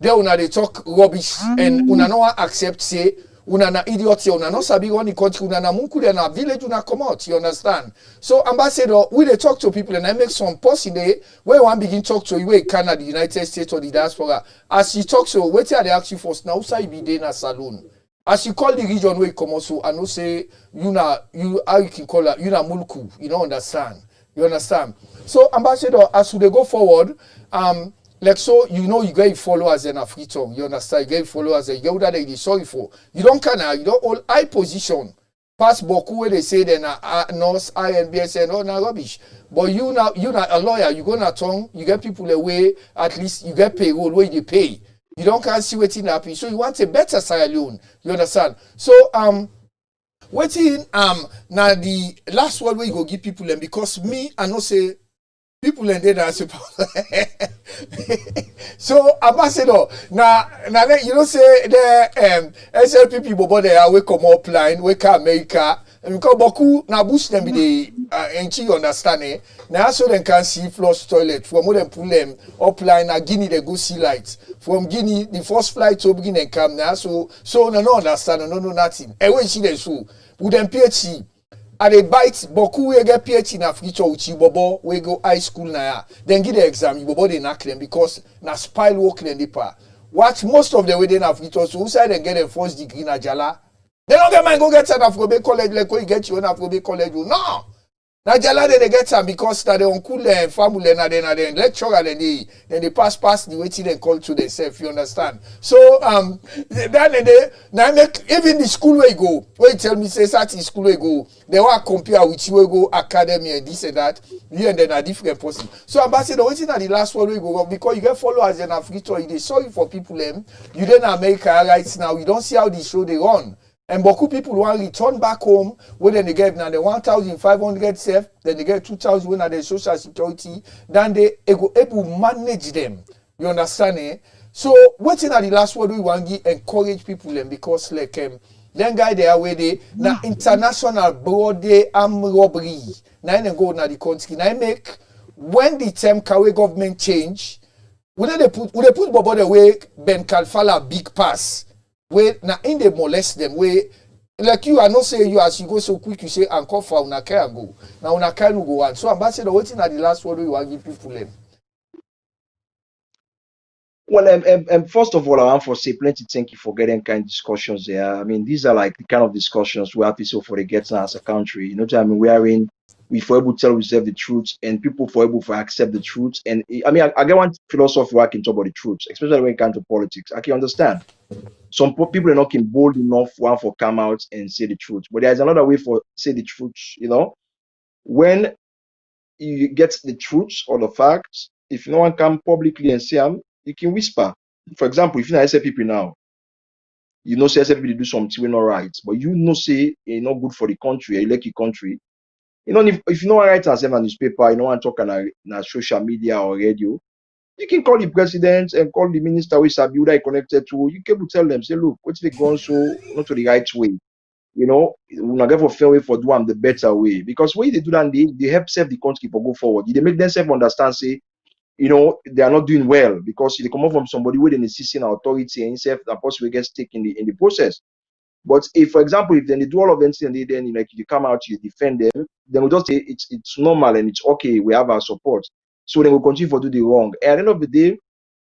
There una they talk rubbish and una no accept say una na idiot una no sabi run the country una na munku de na village una come out. You understand? So Ambassador, we they talk to people and I make some post in there where one begin talk to you where Canada, the United States or the diaspora. As you talk so, wait till they ask you first now say be there na saloon. As you call the region where you come also, I know say you how you can call it, you na mulku. You don't understand. You understand? So, Ambassador, as we go forward, like so, you know, you get followers in a free tongue. You understand? You get followers and you that they sorry for. You don't hold high position. Pass Boku where they say then North, INBS and all that rubbish. But you not a lawyer. You go na tongue. You get people away. At least you get payroll where you pay. You don't can't see what's happen. So you want a better Sierra Leone. You understand? So waiting now the last word where you go give people them because me I know say people and they are supposed. So Ambassador now you know say the SLP people but they are we come upline we can America and because Boku na bush them be the you understand eh now so they can see flush toilet from where them pull them upline na Guinea they go see lights from Guinea the first flight to begin and come now so no understand no nothing and when see them so with them PhD and they bite Boku we get PhD in Africa with you bobo we go high school now then give the exam you bobo they knock them because na spile work in the part watch most of the way they in Africa so who side they get a first degree in Ajala they don't get mine go get an Afrobe college like when you get your own Afrobe college no Najala they get some because that they uncool their family and then lecturer then they pass the waiting and call to themselves, you understand? So then now make even the school where you go, where you tell me say that in school where you go, they want to compare with you where you go academy and this and that, you and then a different person. So Ambassador, waiting at the last one where you go because you get followers in Africa, you sorry for people them, you then America right now, you don't see how the show they run. And Boku people want to return back home when they get now the 1,500 safe, then they get 2,000 when they social security, then they able manage them. You understand eh? So waiting at the last word we want to encourage people them because like Then guy there where they na international broad arm robbery. Now they go na the country. Now make when the term carry government change, would they put Bobo the way Ben Kalfala big pass. Where now in they molest them way like you are not saying you as you go so quick you say and call for una care and go. Now una care no go on. So ambassador waiting at the last word you are give people them. Well, first of all, I want to say plenty thank you for getting kind of discussions there. I mean, these are like the kind of discussions we have to for the getting as a country. You know what I mean? We are in, we for able to tell ourselves the truth and people for able to accept the truth. And I mean, I get one philosophy where I can talk about the truth, especially when it comes to politics. I can understand. Some people are not bold enough one for come out and say the truth. But there's another way for say the truth, you know. When you get the truth or the facts, if no one come publicly and say them, you can whisper. For example, if you know SFPP now, you know say SFPP do something we not right, but you know say it's not good for the country, you like your country. You know, if you know write and a newspaper, you know and talk on social media or radio, you can call the president and call the minister with Sabi who they connected to. You can tell them, say, look, what's they gone so not to the right way. You know, we not get for fair way for do them the better way. Because when they do that, they help save the country for go forward. They make themselves understand, say, you know, they are not doing well because they come up from somebody with an assisting authority and himself that possibly gets taken in the process. But if, for example, if then they do all of them and they then like you come out, you defend them, then we just say it's normal and it's okay, we have our support. So they will continue to do the wrong. And at the end of the day,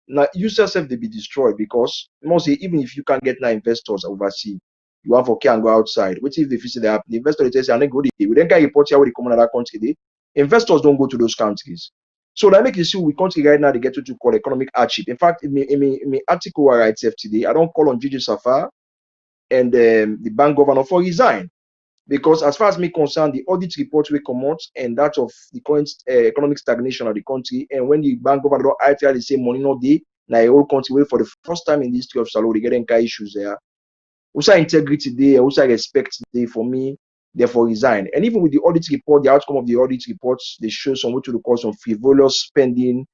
now you yourself they be destroyed because mostly even if you can't get now investors overseas, you have okay and go outside. What if they feel they happen? The investor they say I go we then get report here where they come another country. Investors don't go to those countries. So that make you see we country right now they get to call economic hardship. In fact, in my article I write today, I don't call on Gigi Safar and the bank governor for resign. Because as far as me concerned, the audit report will come out and that of the current economic stagnation of the country. And when the bank governor don't actually say money no day, now the whole country will for the first time in the history of Salou, they get any issues there. Also integrity there, also respect there for me, therefore resign. And even with the audit report, the outcome of the audit reports, they show some what to call some frivolous spending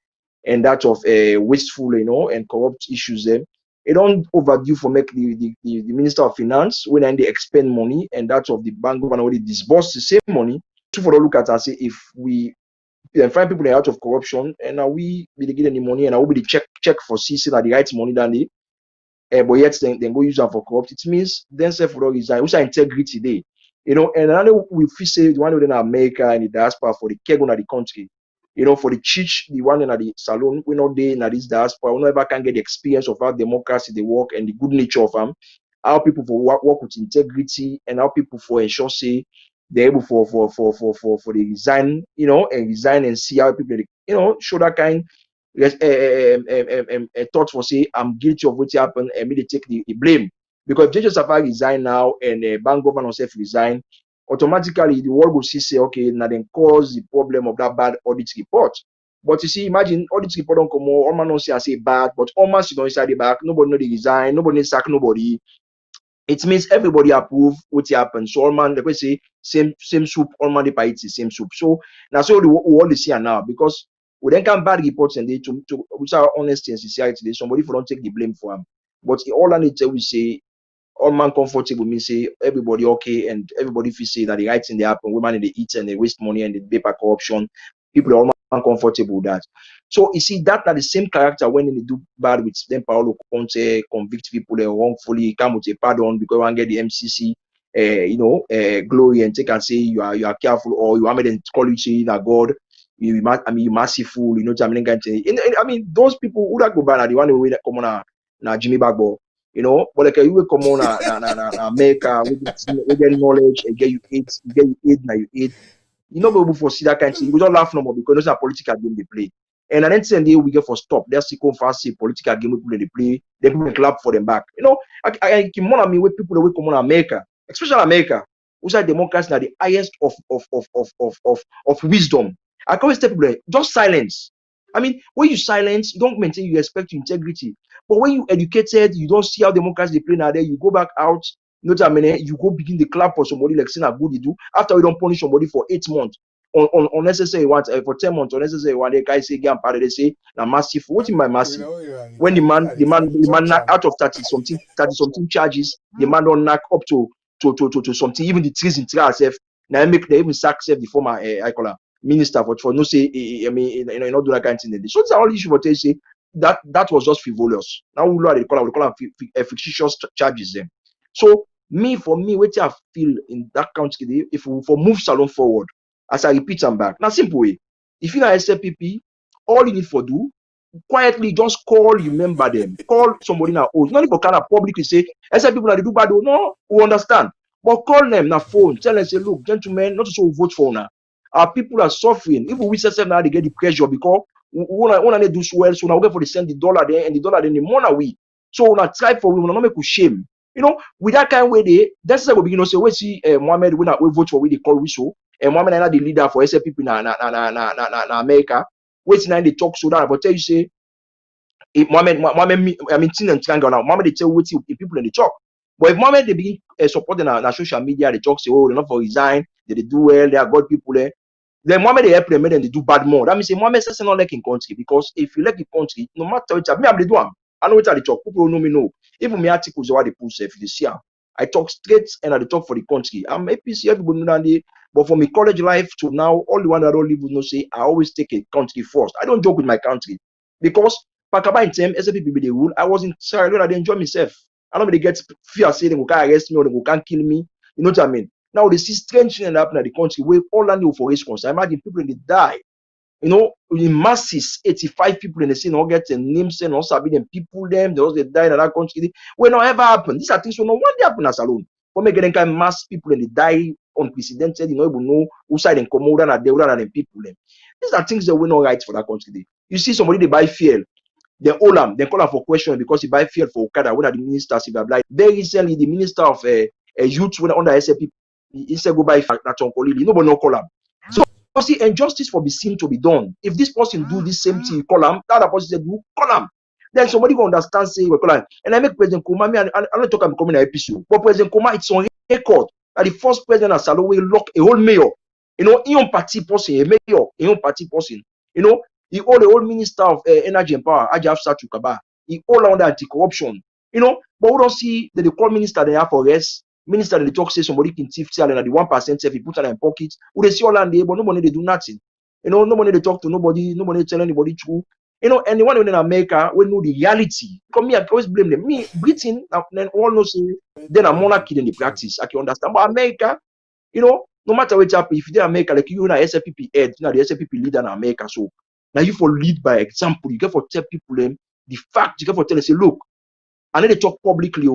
and that of wasteful, you know, and corrupt issues there. It don't overdue for make the Minister of Finance when they expend money and that of the bank governor when they disburse the same money. So for the look at and say if we find people out of corruption and now we be get any money and I will be the check for CC that the right money than they but yet then go use them for corrupt. It means then self for resign. Also integrity there. You know, and another we feel say the one in America and the diaspora for the kegon of the country. You know, for the church, the one in the salon, we not there in this diaspora, we never can get the experience of how democracy they work and the good nature of them, how people for work with integrity and how people for ensure say they're able for the resign, you know, and resign and see how people you know show that kind yes, thought for say I'm guilty of what happened and me they take the blame. Because if J.J. Safari resign now and bank governor self resign, automatically the world will see say okay now then cause the problem of that bad audit report. But you see, imagine audit report don't come out, all man don't say I say bad, but all man sit on inside the back, nobody know they resign, nobody sack nobody. It means everybody approve what happened. So all man, they say same soup, all man they buy it the same soup. So now so we all the see now because we then can bad reports and they to which are honesty and sincerity. Somebody for don't take the blame for them. But all I need to say all man comfortable means say everybody okay and everybody feel say that the right thing they happen, women they eat and they waste money and they paper corruption. People are all man comfortable with that. So you see that the same character when they do bad with them Paolo Conteh convict people wrongfully, come with a pardon because one get the MCC glory and take and say you are careful or you are made and call you say that God you merciful, you know what I mean? I mean those people who that go bad are the one who come on na Jimmy Bagbo. You know, but like you will come on na America, we get knowledge, and get you aid, now you aid. You know, able for see that kind of thing. You don't laugh no more because it's a political game they play. And at the end of the day, we get for stop. They're still fast say political game people they play. They people clap for them back. You know, I can more me with people that will come on America, especially America, which are democracy are the highest of wisdom. I can always tell people just silence. I mean, when you silence, you don't maintain your respect to integrity. But when you educated, you don't see how democracy they play now. There, you go back out. You know what I mean? You go begin the clap for somebody like saying how good you do after we don't punish somebody for 8 months. on unnecessary ones for 10 months, unnecessary one, the guy say, get part they say, now massive. What in my massive? When the man knock out of 30 something charges, the man don't knock up to something, even the trees in itself. Now they even sack self the former I call her minister for no say I mean not do that kind of thing. So it's the only issue for they say that was just frivolous. Now we call them fictitious charges them. So for me, what I feel in that country, if we for move Salon forward, as I repeat and back, now simple way. If you are SLPP, all you need for do quietly just call, remember them, call somebody now. Oh, not even kind of publicly say, SL people that they do bad, no, we understand. But call them na phone, tell them, say, look, gentlemen, not to vote for now. Our people are suffering. Even we say now they get the pressure because when they do well, so now we get for the send the dollar there and the dollar then the money we. So we try for we will not make you shame. With that kind of way, that's why we begin to say, we see Mohammed when we vote for we they call we so, and Mohammed is the leader for SL people na America. Wait now they talk so that, but tell you say, if Mohammed, I mean, Tin and Triangle now, Mohammed they tell what people in the talk. But if Mohammed they begin supporting on social media, they talk say, oh, they're not for resign, they do well, they are good people there. Then Mohammed they help them, then they do bad more. That means say Mohammed says not like in country because if you like in country, no matter what, me I'm the do. I know what they talk. People know me know. Even my articles what they post if you see, I talk straight and I talk for the country. I'm APC, everybody know that. But from my college life to now, all the one that I don't live with no say, I always take a country first. I don't joke with my country because Pakaba in time, SLP be the rule. I was in Sierra Leone, I didn't enjoy myself. I don't really get fear saying they can't arrest me or they can't kill me. You know what I mean? Now they see strange things happen in the country where all land for race concern. Imagine people in the die. In masses, 85 people in the scene all get a names and also be them people them, they die in that country. Will not ever happen. These are things will not one day happen as alone. For me getting kind of mass people in the die unprecedented, you know who side and come over and they rather than people them. These are things that will not right for that country. You see somebody they buy fuel. They hold them, they call them for question because he buy fuel for Okada. When are the ministers? Very recently, the minister of youth when under SLP, he said go buy that nobody no call him. So see, injustice for be seen to be done. If this person do this same thing, you call him. That other person said you call him. Then somebody will understand say we call him. And I make President Kuma. I'm not talking about coming episode, but President Kuma it's on record that the first president of Salo will lock a whole mayor. He own party person, a mayor, he own party person. He hold the old minister of energy and power, Ajaf Sachukaba. He hold under anti-corruption. But we don't see that the call minister they have for rest. Minister they talk say somebody can thief salary and the 1% if he put it in pocket. We they see all and they but nobody they do nothing. Nobody they talk to nobody, nobody tell anybody true. And the one in America we know the reality. Because me, I always blame them. Me, Britain, then all know say then a monarchy in the practice. I can understand. But America, no matter what happen, if they America, like you na SLPP head, the SLPP leader in America, so now you for lead by example. You get for tell people them the fact. You get for tell them say, look, I know they talk publicly,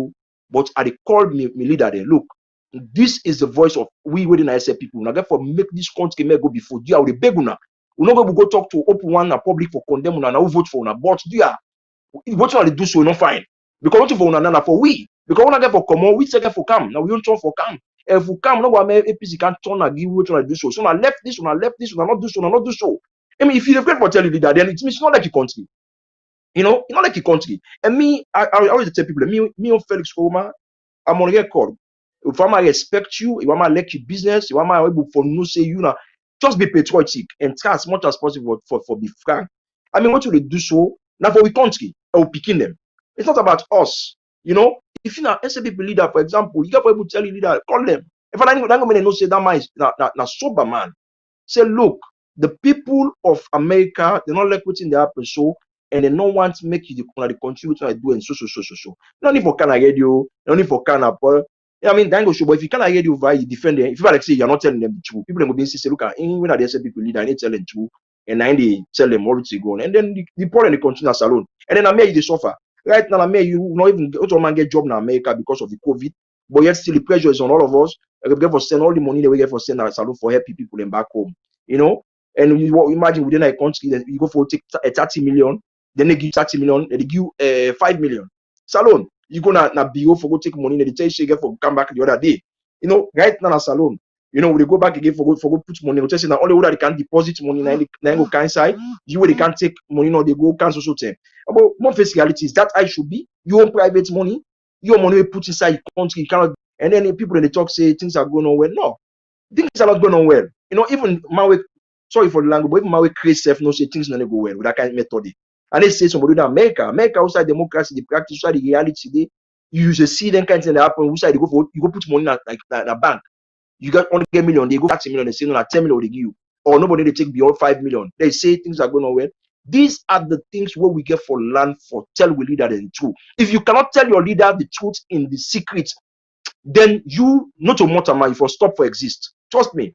but I they call me leader there. Look, this is the voice of we within SLPP people. Now get for make this country may go before. Do you the beg una? We not go talk to open one a public for condemn una. Now vote for una. But do you what you do so not fine because what for una for we because when I get for come on, we second for come. Now we don't turn for come. If we come, no one APC can't turn and give what you do so. So I left this one, not do so, not do so. I mean, if you're great for telling leader, then it means it's not like a country. It's not like a country. And me, I always tell people, me on Felix Roma, I'm on record. If I respect you, if I like your business, if I'm able for no say you now, just be patriotic and try as much as possible for be frank. I mean, what you do so now for the country, I will picking them. It's not about us. If you're an SLP leader, for example, you got people tell you leader, call them. If I don't know say that man is na sober man. Say, look, the people of America, they not like what's in the happen so, and they don't want to make you the continue to do and so. No need for Canada radio, no need for Canada. I mean, then go show, but if you can't radio over, you defend them. If you like say you're not telling them the truth, people will be say, look, when they say people leader, I need to tell them the truth, and then they tell them all to go on, and then the problem they continue as alone, and then America they suffer. Right now, America you not even get job in America because of the COVID, but yet still the pressure is on all of us. We get for send all the money that we get for send our salon for helping people them back home. And you imagine within a country that you go for take 30 million, then they give 30 million, they give 5 million. Salon, you go na BO for go take money, they tell you get for come back the other day. Right now na salon, we go back again for go put money. They tell you now only way they can deposit money, now go can side. You they can take money, no, they go cancel so time. But more face reality is that I should be your own private money, your money we put inside the country, you cannot, and then people in the talk say things are going on well. No, things are not going on well. Even Maui, sorry for the language, but even Maui create self no say things not go well with that kind of method. And they say somebody in America outside democracy, the practice, outside the reality, you use a see them kind of thing that happen. Outside you go put money in a bank. You got 100 million, they go 30 million, they say no, 10 million they give you. Or nobody they take beyond 5 million. They say things are going on well. These are the things where we get for land for tell we leader the truth. If you cannot tell your leader the truth in the secret, then you not a mortal man, if you stop for exist. Trust me.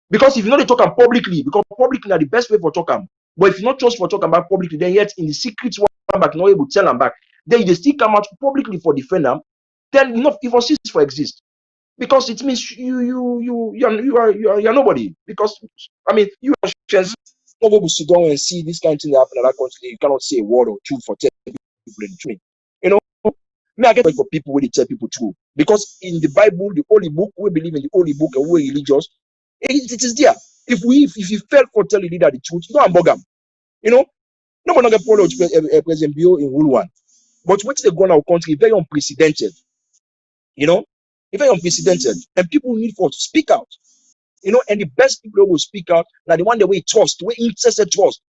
Because if you know they talk them publicly, because publicly are the best way for talk them. But if you not trust for talk about publicly, then yet in the secret one back, not able to tell them back, then they still come out publicly for defend them, then enough if cease for exist. Because it means you're nobody. Because I mean you are not able to sit down and see this kind of thing that happen in that country. You cannot say a word or two for 10 people in the train. I get for people when they tell people true. Because in the Bible, the holy book, we believe in the holy book and we're religious, it is there. If you fail for telling leader the truth, don't bug them. No one get Paolo President Bio in rule one. But what's they go in our country very unprecedented. It's very unprecedented. And people need for to speak out. And the best people who will speak out are the one that we trust, we interested trust.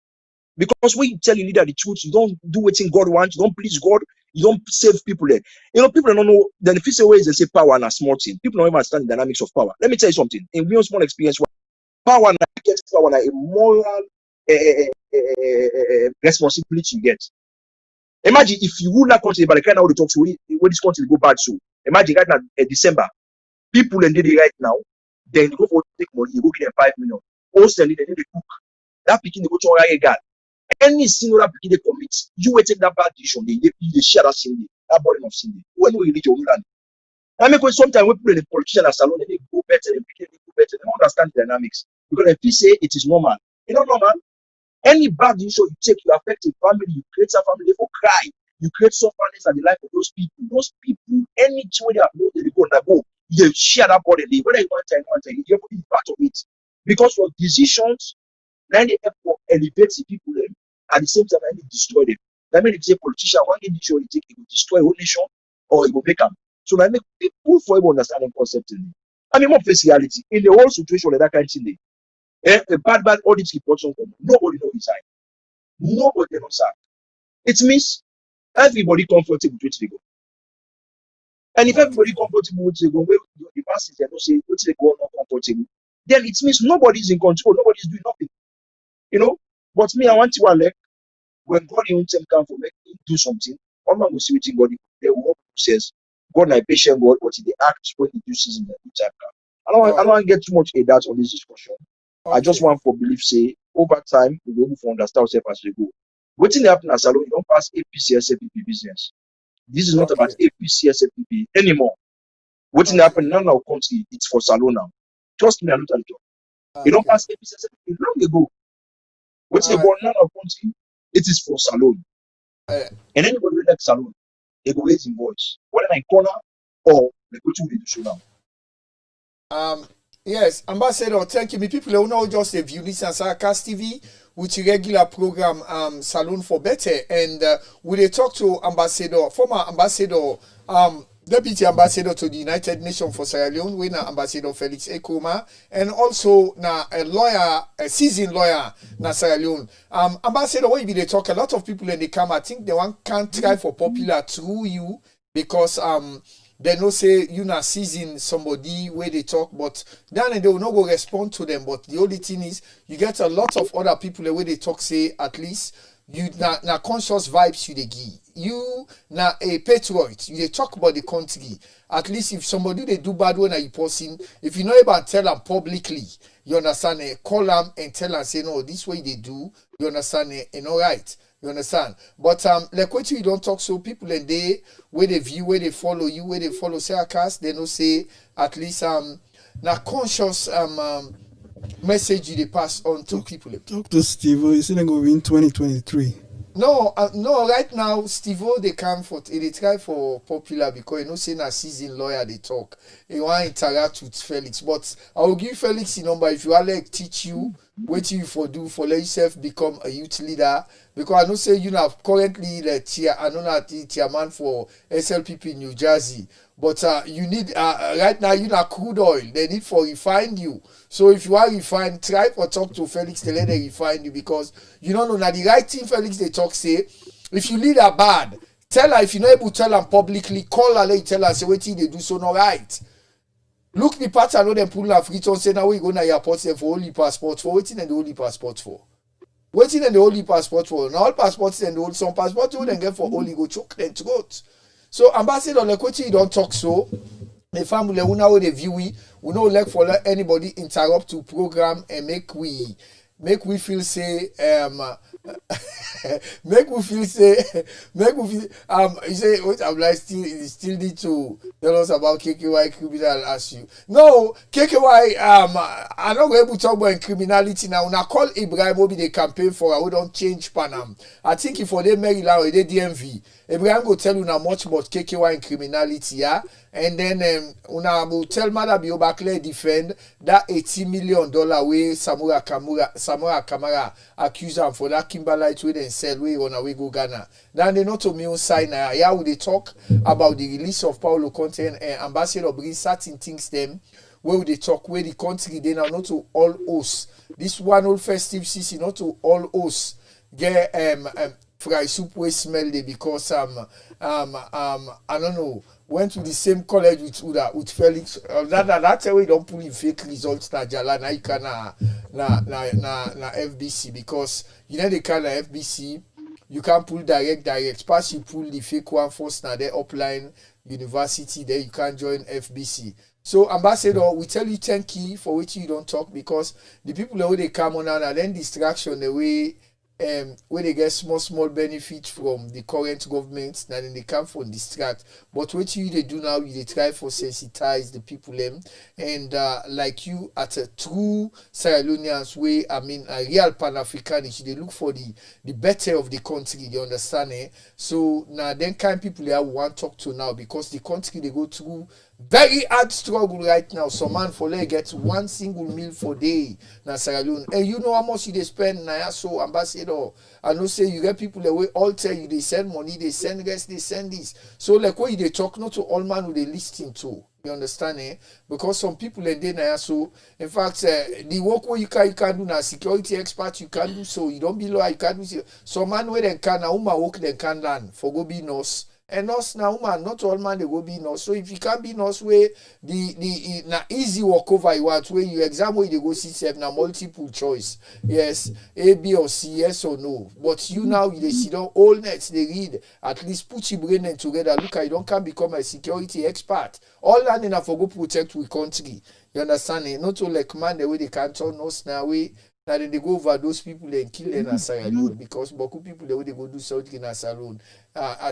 Because when you tell your leader the truth, you don't do what God wants, you don't please God, you don't save people there. People don't know. Then the physical ways they say power and a small thing. People don't even understand the dynamics of power. Let me tell you something. In real small experience, power and a moral responsibility you get. Imagine if you rule that country, but the kind of how they talk to where this country go bad. So imagine right now, December, people and they right now, then they go for take money, you go give them 5 million. Also, they need to cook. That picking they go to a guy. Any sin that they commit, you will take that bad decision. They share that sin, that burden of sin. When we religion, I mean, sometimes we put the politician as alone, they go better, they go better. They don't understand the dynamics because if you say it is normal, normal. Any bad decision you take, you affect a family, you create a family, they will cry. You create suffering at the life of those people. Those people, any way they are going, they go and go. They share that burden. Whether you want to, you have to be part of it because your decisions. Then they elevate the people them at the same time they destroy them. That means if say politician one day decision he take, he will destroy a whole nation or he will make them. So that make people for able understanding concept. I mean, more face reality in the whole situation like that kind of thing. A bad audit report come. Nobody knows inside. Nobody knows that. It means everybody comfortable with it go. And if everybody comfortable with it go, where the masses they don't say what they go not comfortable, then it means nobody is in control. Nobody is doing nothing. But me, I want to elect when God even come for me do something. All man will see what God they will says God na patient God, but they act when he do season the time come. I don't want to get too much in that on this discussion. Okay. I just want for belief say over time we will to understand ourselves as we go. What thing happen as alone, you don't pass APCSFPP business. This is not about APCSFPP anymore. What thing happen now in our country, it's for salon now. Trust me, I'm not you don't pass APCSFPP long ago. What's the one now of country? It is for salon. And anybody who like salon, they go raise in voice. Whether in corner or they go to the show now. Yes, Ambassador, thank you. Me people who know just a view this and Saracast TV, which regular program Salon for Better. And we talk to Ambassador, former Ambassador, Deputy Ambassador to the United Nations for Sierra Leone, we na Ambassador Felix Ekoma, and also na a lawyer, a seasoned lawyer na Sierra Leone. Ambassador, when they talk, a lot of people in the camera, I think they want can't try for popular through you because they know say you na season somebody where they talk, but then they will not go respond to them. But the only thing is you get a lot of other people the way they talk say at least you na conscious vibes you they give. You na a patriot. You they talk about the country. At least if somebody they do bad when you person, if you know about tell them publicly, you understand call them and tell them say no, this way they do, you understand and all right. You understand? But like what you don't talk so people and they where they view, where they follow you, where they follow Saracast, they know say at least na conscious message you they pass on to people. Talk to Steve. You see them go win 2023. No, right now, Steve-O, they come for, they try for popular because you know, say na seasoned lawyer they talk. They want to interact with Felix. But I will give Felix the number if you are like teach you What you for do for let yourself become a youth leader? Because I know say you now currently the I know not the chairman for SLPP New Jersey, but you need right now you not crude oil. They need for refine you. So if you are refined, try for talk to Felix to let they refine you because you don't know now the right thing Felix they talk say. If you lead her bad, tell her if you're not able to tell her publicly, call her, let you tell her say what they do so not right. Look the part I know them pull off return say now we go na airport them for only passport for waiting and the only passport for. Waiting and the only passport for. Now all passports and the old some passport you then get for only go choke them throat. So ambassador like what you don't talk so. The family we know the view we no like for let anybody interrupt to program and make we feel say make we feel say you say what I'm like still need to tell us about KKY criminal as you no KKY I not go able to talk about criminality now una call Ibrahim Obi the campaign for I don't change Panam. I think if for them Maryland or they DMV Ibrahim go tell una much about KKY and criminality, yeah? And then una will tell Mother Biobakle defend that $80 million way Samura Kamara accuse him for that Kimberlite way then sell way on away go Ghana. Then they not to me on sign yeah, we they talk about the release of Paolo Conteh and Ambassador bring certain things them where they talk where the country they now not to all hosts. This one old festive season not to all hosts get fry soup we smell it because I don't know went to the same college with Felix that's why we don't pull in fake results na jala na you na FBC because you know the kind of FBC you can't pull direct pass you pull the fake one first now they upline university there you can't join FBC. So ambassador we tell you thank you for which you don't talk because the people that they come on and then distraction the way when they get small benefit from the current government, then they come for distract. But what you they do now, you they try for sensitize the people and like you at a true Sierra Leoneans way, I mean a real Pan-Africanist, they look for the better of the country, you understand So now then kind people they want to talk to now because the country they go through very hard struggle right now. Some man for they get one single meal for day na Sierra Leone. And you know how much you they spend now. So ambassador, I know say you get people that way all tell you they send money, they send rest, they send this. So like what you they talk not to all man who they listen to. You understand Because some people and then so in fact the work where you can do now security expert you can do so you don't be lawyer you can do so. Some man where they can now work they can learn for go be nurse. And us now, man, not all man they go be nurse. So if you can't be nurse way, the na easy walk over you want where you exam where they go see seven na multiple choice. Yes, A, B or C, yes or no. But you now they sit down all nights they read. At least put your brain in together. Look, I don't can become a security expert. All that enough for go protect we country. You understand it? Not all like man the way they can turn us now way. Now then they go over those people and kill them as Sierra Leone because Boku people the way they go do something as Sierra Leone.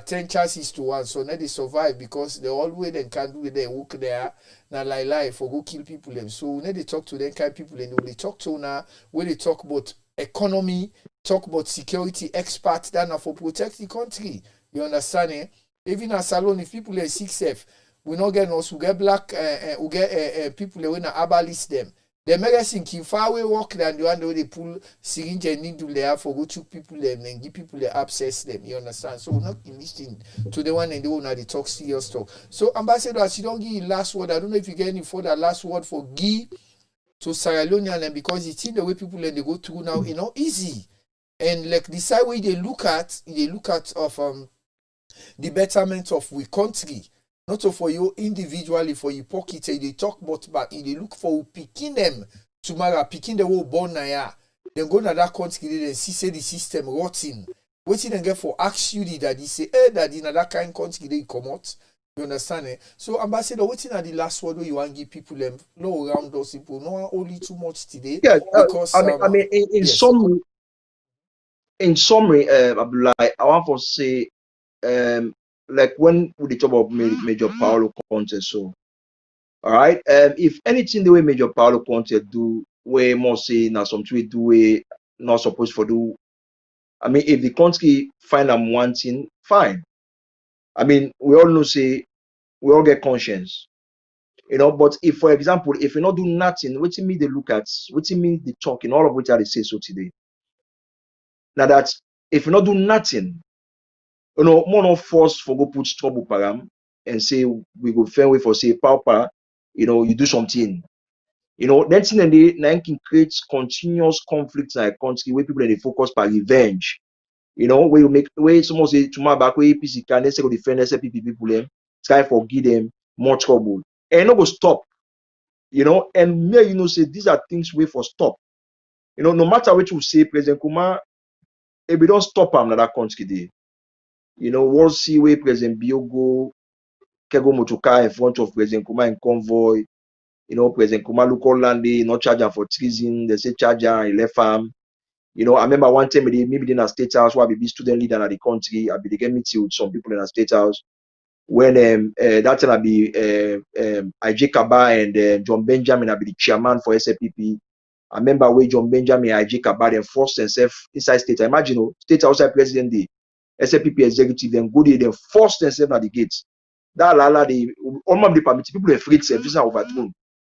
10 chances to 1, so now they survive because they always then can do their work there. Now lie for go kill people them. So now they talk to them kind people and they talk to now where they talk about economy, talk about security experts that now for protect the country. You understand Even as Salon, if people are 6F, we not get us, we get black, we get people that when abalist them. The medicine keep far away work than the one where they pull syringe and needle there for go to people them and give people the abscess them. You understand? So we're not listening to the one and the one that they talk serious talk. So ambassador, as you don't give you last word, I don't know if you get any further last word for give to Sierra Leonean because it's in the way people and they go through now, easy. And like the side way they look at of the betterment of we country. Not for you individually, for your pocket, they talk about but they look for picking them tomorrow, picking the whole born now. Then go to that country, then see say the system rotting. Waiting and get for ask you that he say, that in that kind of country they come out. You understand So ambassador, waiting at the last word where you want to give people them no around those people, no only too much today. Yeah, Because I mean, in yes. summary, Abdullah, I want to say, like when we talk about Major Paolo Conteh, so all right, if anything the way Major Paolo Conteh do, way more say now something we do we not supposed for do. I mean, if the country find I'm wanting, fine. I mean, we all know say we all get conscience. But if, for example, if you not do nothing, what you mean they look at, what you mean they talk in all of which I say so today. Now that if you not do nothing, more not force for go put trouble param and say we go fair way for say papa, you do something. Then thing and they can create continuous conflicts in a country where people they focus by revenge. Where you make where someone say tomorrow back where PC can they say go defend they say people them, try forgive them, more trouble. And no go stop. And me, say these are things we for stop. No matter what you say, President Kuma, if we don't stop him, that country day. We'll see where President Biogo, Kego Motoka in front of President Kuma in convoy. President Kuma look all landing, not charge him for treason. They say charge him, he left him. I remember one time maybe in a state house where I be student leader in the country. I be get meeting with some people in a state house. When that time I be IJ Kaba and John Benjamin, I be the chairman for SFPP. I remember where John Benjamin and IJ Kaba then forced themselves inside state. I imagine, state outside president day, SFPP executive, then go there, then forced themselves at the gates. That lala, they almost permit people to free service and overthrown.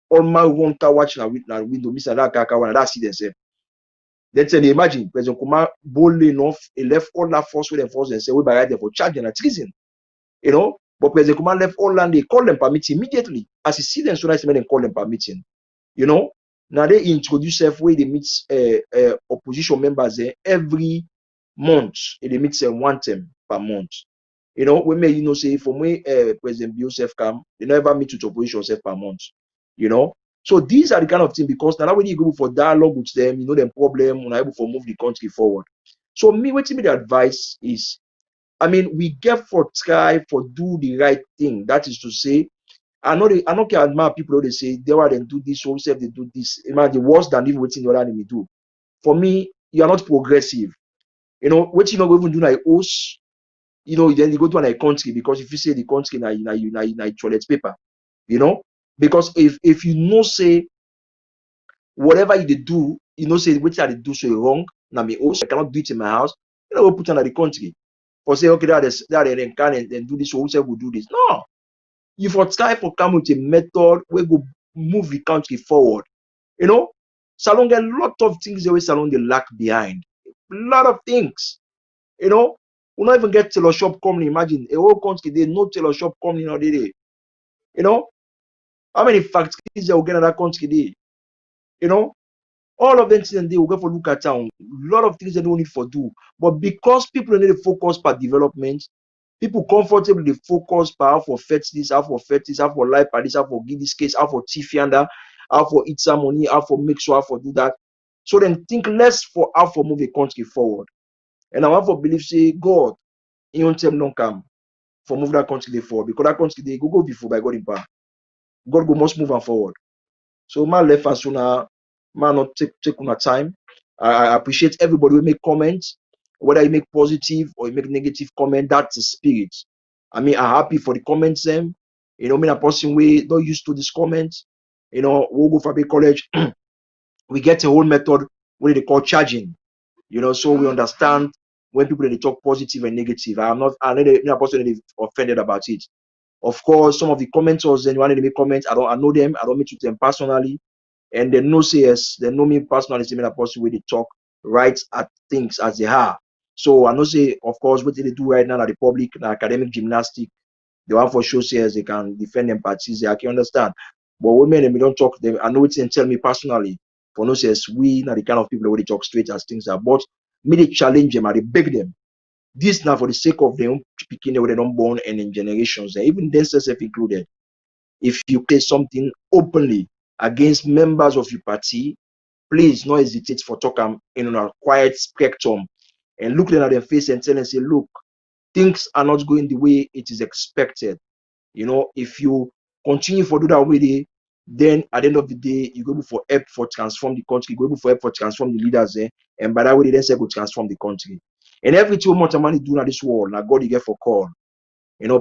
Almost one car watching a window, miss that car when that see themselves. Then say, imagine President Kuma boldly enough, he left all that force with them force and say, we by there for charging and treason. But President Kuma left all land, they call them permit immediately. As he see them, so nice, they call them permitting. Now they introduce where they meet opposition members every month. They meet one time per month. We may say from where President Biosef come, they never meet with opposition per month. So these are the kind of things, because now when you go for dialogue with them, them problem, you're able to move the country forward. So me, what the advice is, we get for try for do the right thing. That is to say, I know can admire people they say they were then do this, so say they do this. The worse than even what the other enemy do. For me, you are not progressive. What you not even do like us, then you go to a country, because if you say the country na toilet paper, because if you say whatever you do, say what they do so wrong, now me also I cannot do it in my house, we put on the country. For say okay, that they can and do this, so who say we do this? No. You for try for come with a method where go move the country forward. Salon get a lot of things the way Salon they lack behind. A lot of things. We not even get tailor shop company. Imagine a whole country they no tailor shop company now they. How many factories they will get in that country they? All of them things they will go for look at town. A lot of things they don't need for do. But because people need to focus for development, people comfortably focus for how for fet this, how for fet this, how for life at this, how for give this case, how for tifianda, how for eat some money, how for make sure, how for do that. So then think less for how for move a country forward. And I want for believe say God, in your time don't come for move that country forward, because that country they go before by God in power. God go must move on forward. So my left as soon as man not take on time. I appreciate everybody who make comments, whether you make positive or you make negative comment. That's the spirit. I'm happy for the comments. Them, me a person we don't used to this comments. We'll go for a college. We get a whole method what they call charging. So we understand when people they talk positive and negative. I'm not a person offended about it. Of course, some of the commenters then want to make comments. I know them. I don't meet with them personally. And they know say yes, they know me personally, say me a person where they talk right at things as they are. So I know say, of course, what they do right now at the public, academic gymnastic, they want for sure say yes, they can defend them parties, I can understand. But women and we don't talk them, I know it's and tell me personally, for no says we not the kind of people where they talk straight as things are, but me they challenge them and they beg them. This now for the sake of them picking where they don't born and in generations, and even themselves included. If you say something openly against members of your party, please don't hesitate for talking in a quiet spectrum and look them at their face and tell them, say, look, things are not going the way it is expected. If you continue for do that way, then at the end of the day, you go for help for transform the country, you go for help for transform the leaders, and by that way, then say go transform the country. And every 2 months, money do in this world, now God you get for call.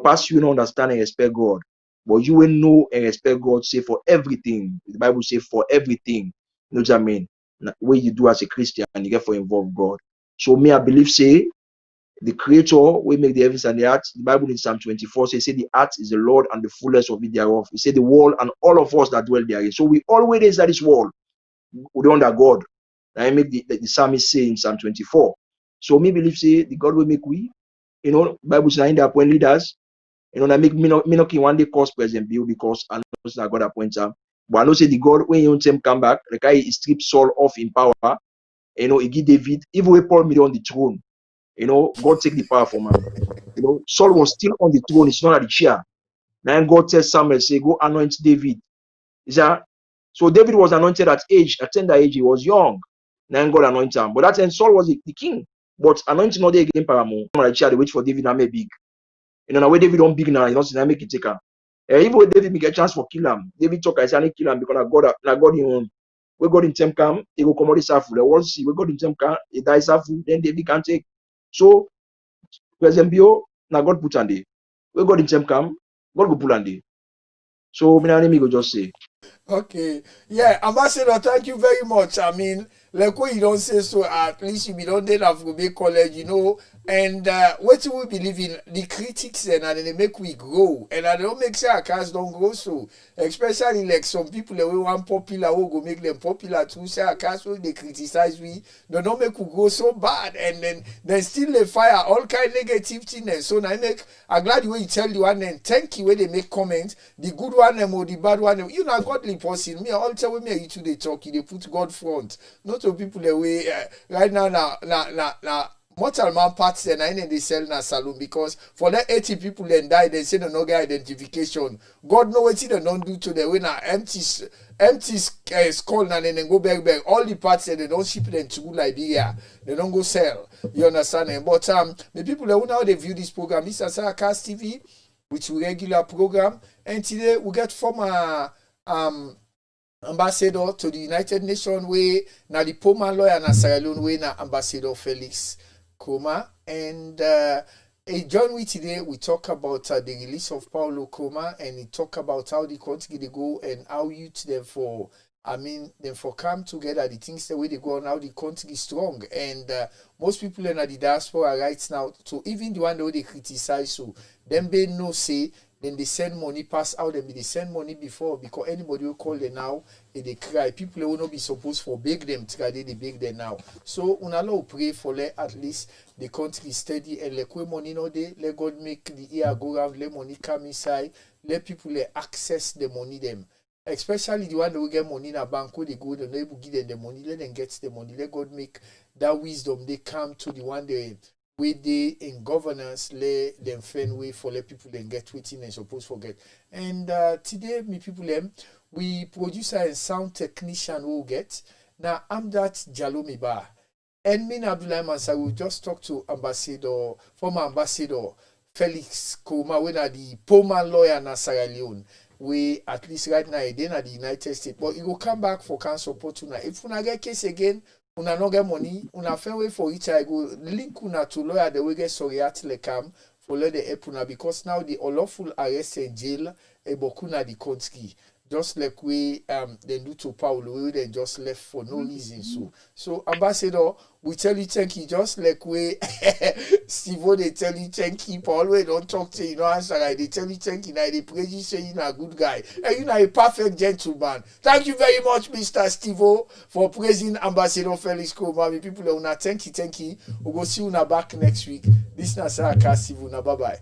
Past you don't understand and respect God. But you will know and respect God, say for everything. The Bible say for everything. You know what I mean? What you do as a Christian, you get for involve God. So me, I believe say The creator will make the heavens and the earth. The Bible in Psalm 24 says, the earth is the Lord and the fullness of it thereof. He said the world and all of us that dwell therein. So we always at this world, we don't under God. I make the psalmist say in Psalm 24. So me believe say the God will make we, Bible saying they appoint leaders, I make me not one day cause President Bill because I know that God appoints him. But I know say the God when you him come back, the guy he strip Saul off in power, he give David, even when Paul made on the throne, God take the power from him. Saul was still on the throne, he's not at the chair. Now God tells Samuel, say, go anoint David. Is that so? David was anointed at tender age, he was young. Now God anointed him. But that time Saul was the king. But anointing not again paramount. They wait for David and make big. Now when David don't big now, make it take him. Even when David make a chance for kill him, David talk I say I kill him because I got him on. We got in time come, he go commodity safu. They want see we got in time come, he die safu, then David can take. So President Bio, now God put on there. We got in time come, God go pull on there. So me go just say. Okay. Yeah, Ambassador, thank you very much. I mean, like when you don't say so, at least you be don't did have Gube College, and what we believe in, the critics and they make we grow. And I don't make sure our cars don't grow so. Especially like some people that we want popular, who go make them popular too. Say our cars when they criticize we, they don't make we grow so bad. And then still they fire all kind of negative things. So now I'm glad the way you tell the one and thank you when they make comments, the good one or the bad one. You know, godly person. Me, all tell me you two they talk, they put God front. Not to people the way right now mortal man parts and they sell na saloon because for that 80 people then die, they say no get identification. God know what they don't do to the winner empty skull and then go back. All the parts they don't ship them to Liberia. They don't go sell. You understand? But the people that now they view this program, this is Cast TV, which we regular program, and today we get former ambassador to the United Nations way now the Poma lawyer na Sierra Leone way na Ambassador Felix Koma, and join we today we talk about the release of Paolo Koma, and he talk about how the country they go and how youth them for come together, the things the way they go on, how the country is strong. And most people in the diaspora right now, so even the one that they criticize, so them they no say, then they send money pass out, them they send money before, because anybody will call them now, they cry. People will not be supposed for beg them, they beg them now. So unalo pray for at least the country steady and let money no day, let God make the ear go around, let money come inside, let people access the money them. Especially the one that will get money in a bank where they go, the neighbor give them the money, let them get the money, let God make that wisdom they come to the one they in governance, let them find way for let people then get waiting and supposed forget. And today me people we producer and sound technician will get. Now I'm that Jalomi Bar. And me Abdullah Mansa will just talk to former ambassador Felix Koma, when are the Poma lawyer na Sierra Leone. We at least right now then at the United States, but you will come back for council support tonight. If una get case again, una no get money, una find way for each other. Go link una to lawyer the way get sorry at come for let the help una, because now the unlawful arrest and jail bokuna the country. Just like we then do to Paolo, we then just left for no reason. So ambassador, we tell you thank you, just like we Steve they tell you thank you, Paolo we don't talk to you, answer like they tell you thank you, now they praise you, say you're a good guy, and you're a perfect gentleman. Thank you very much, Mr. Steve, for praising Ambassador Felix Koma. People thank you. We'll go see you back next week. This is Nasara Cast, bye bye.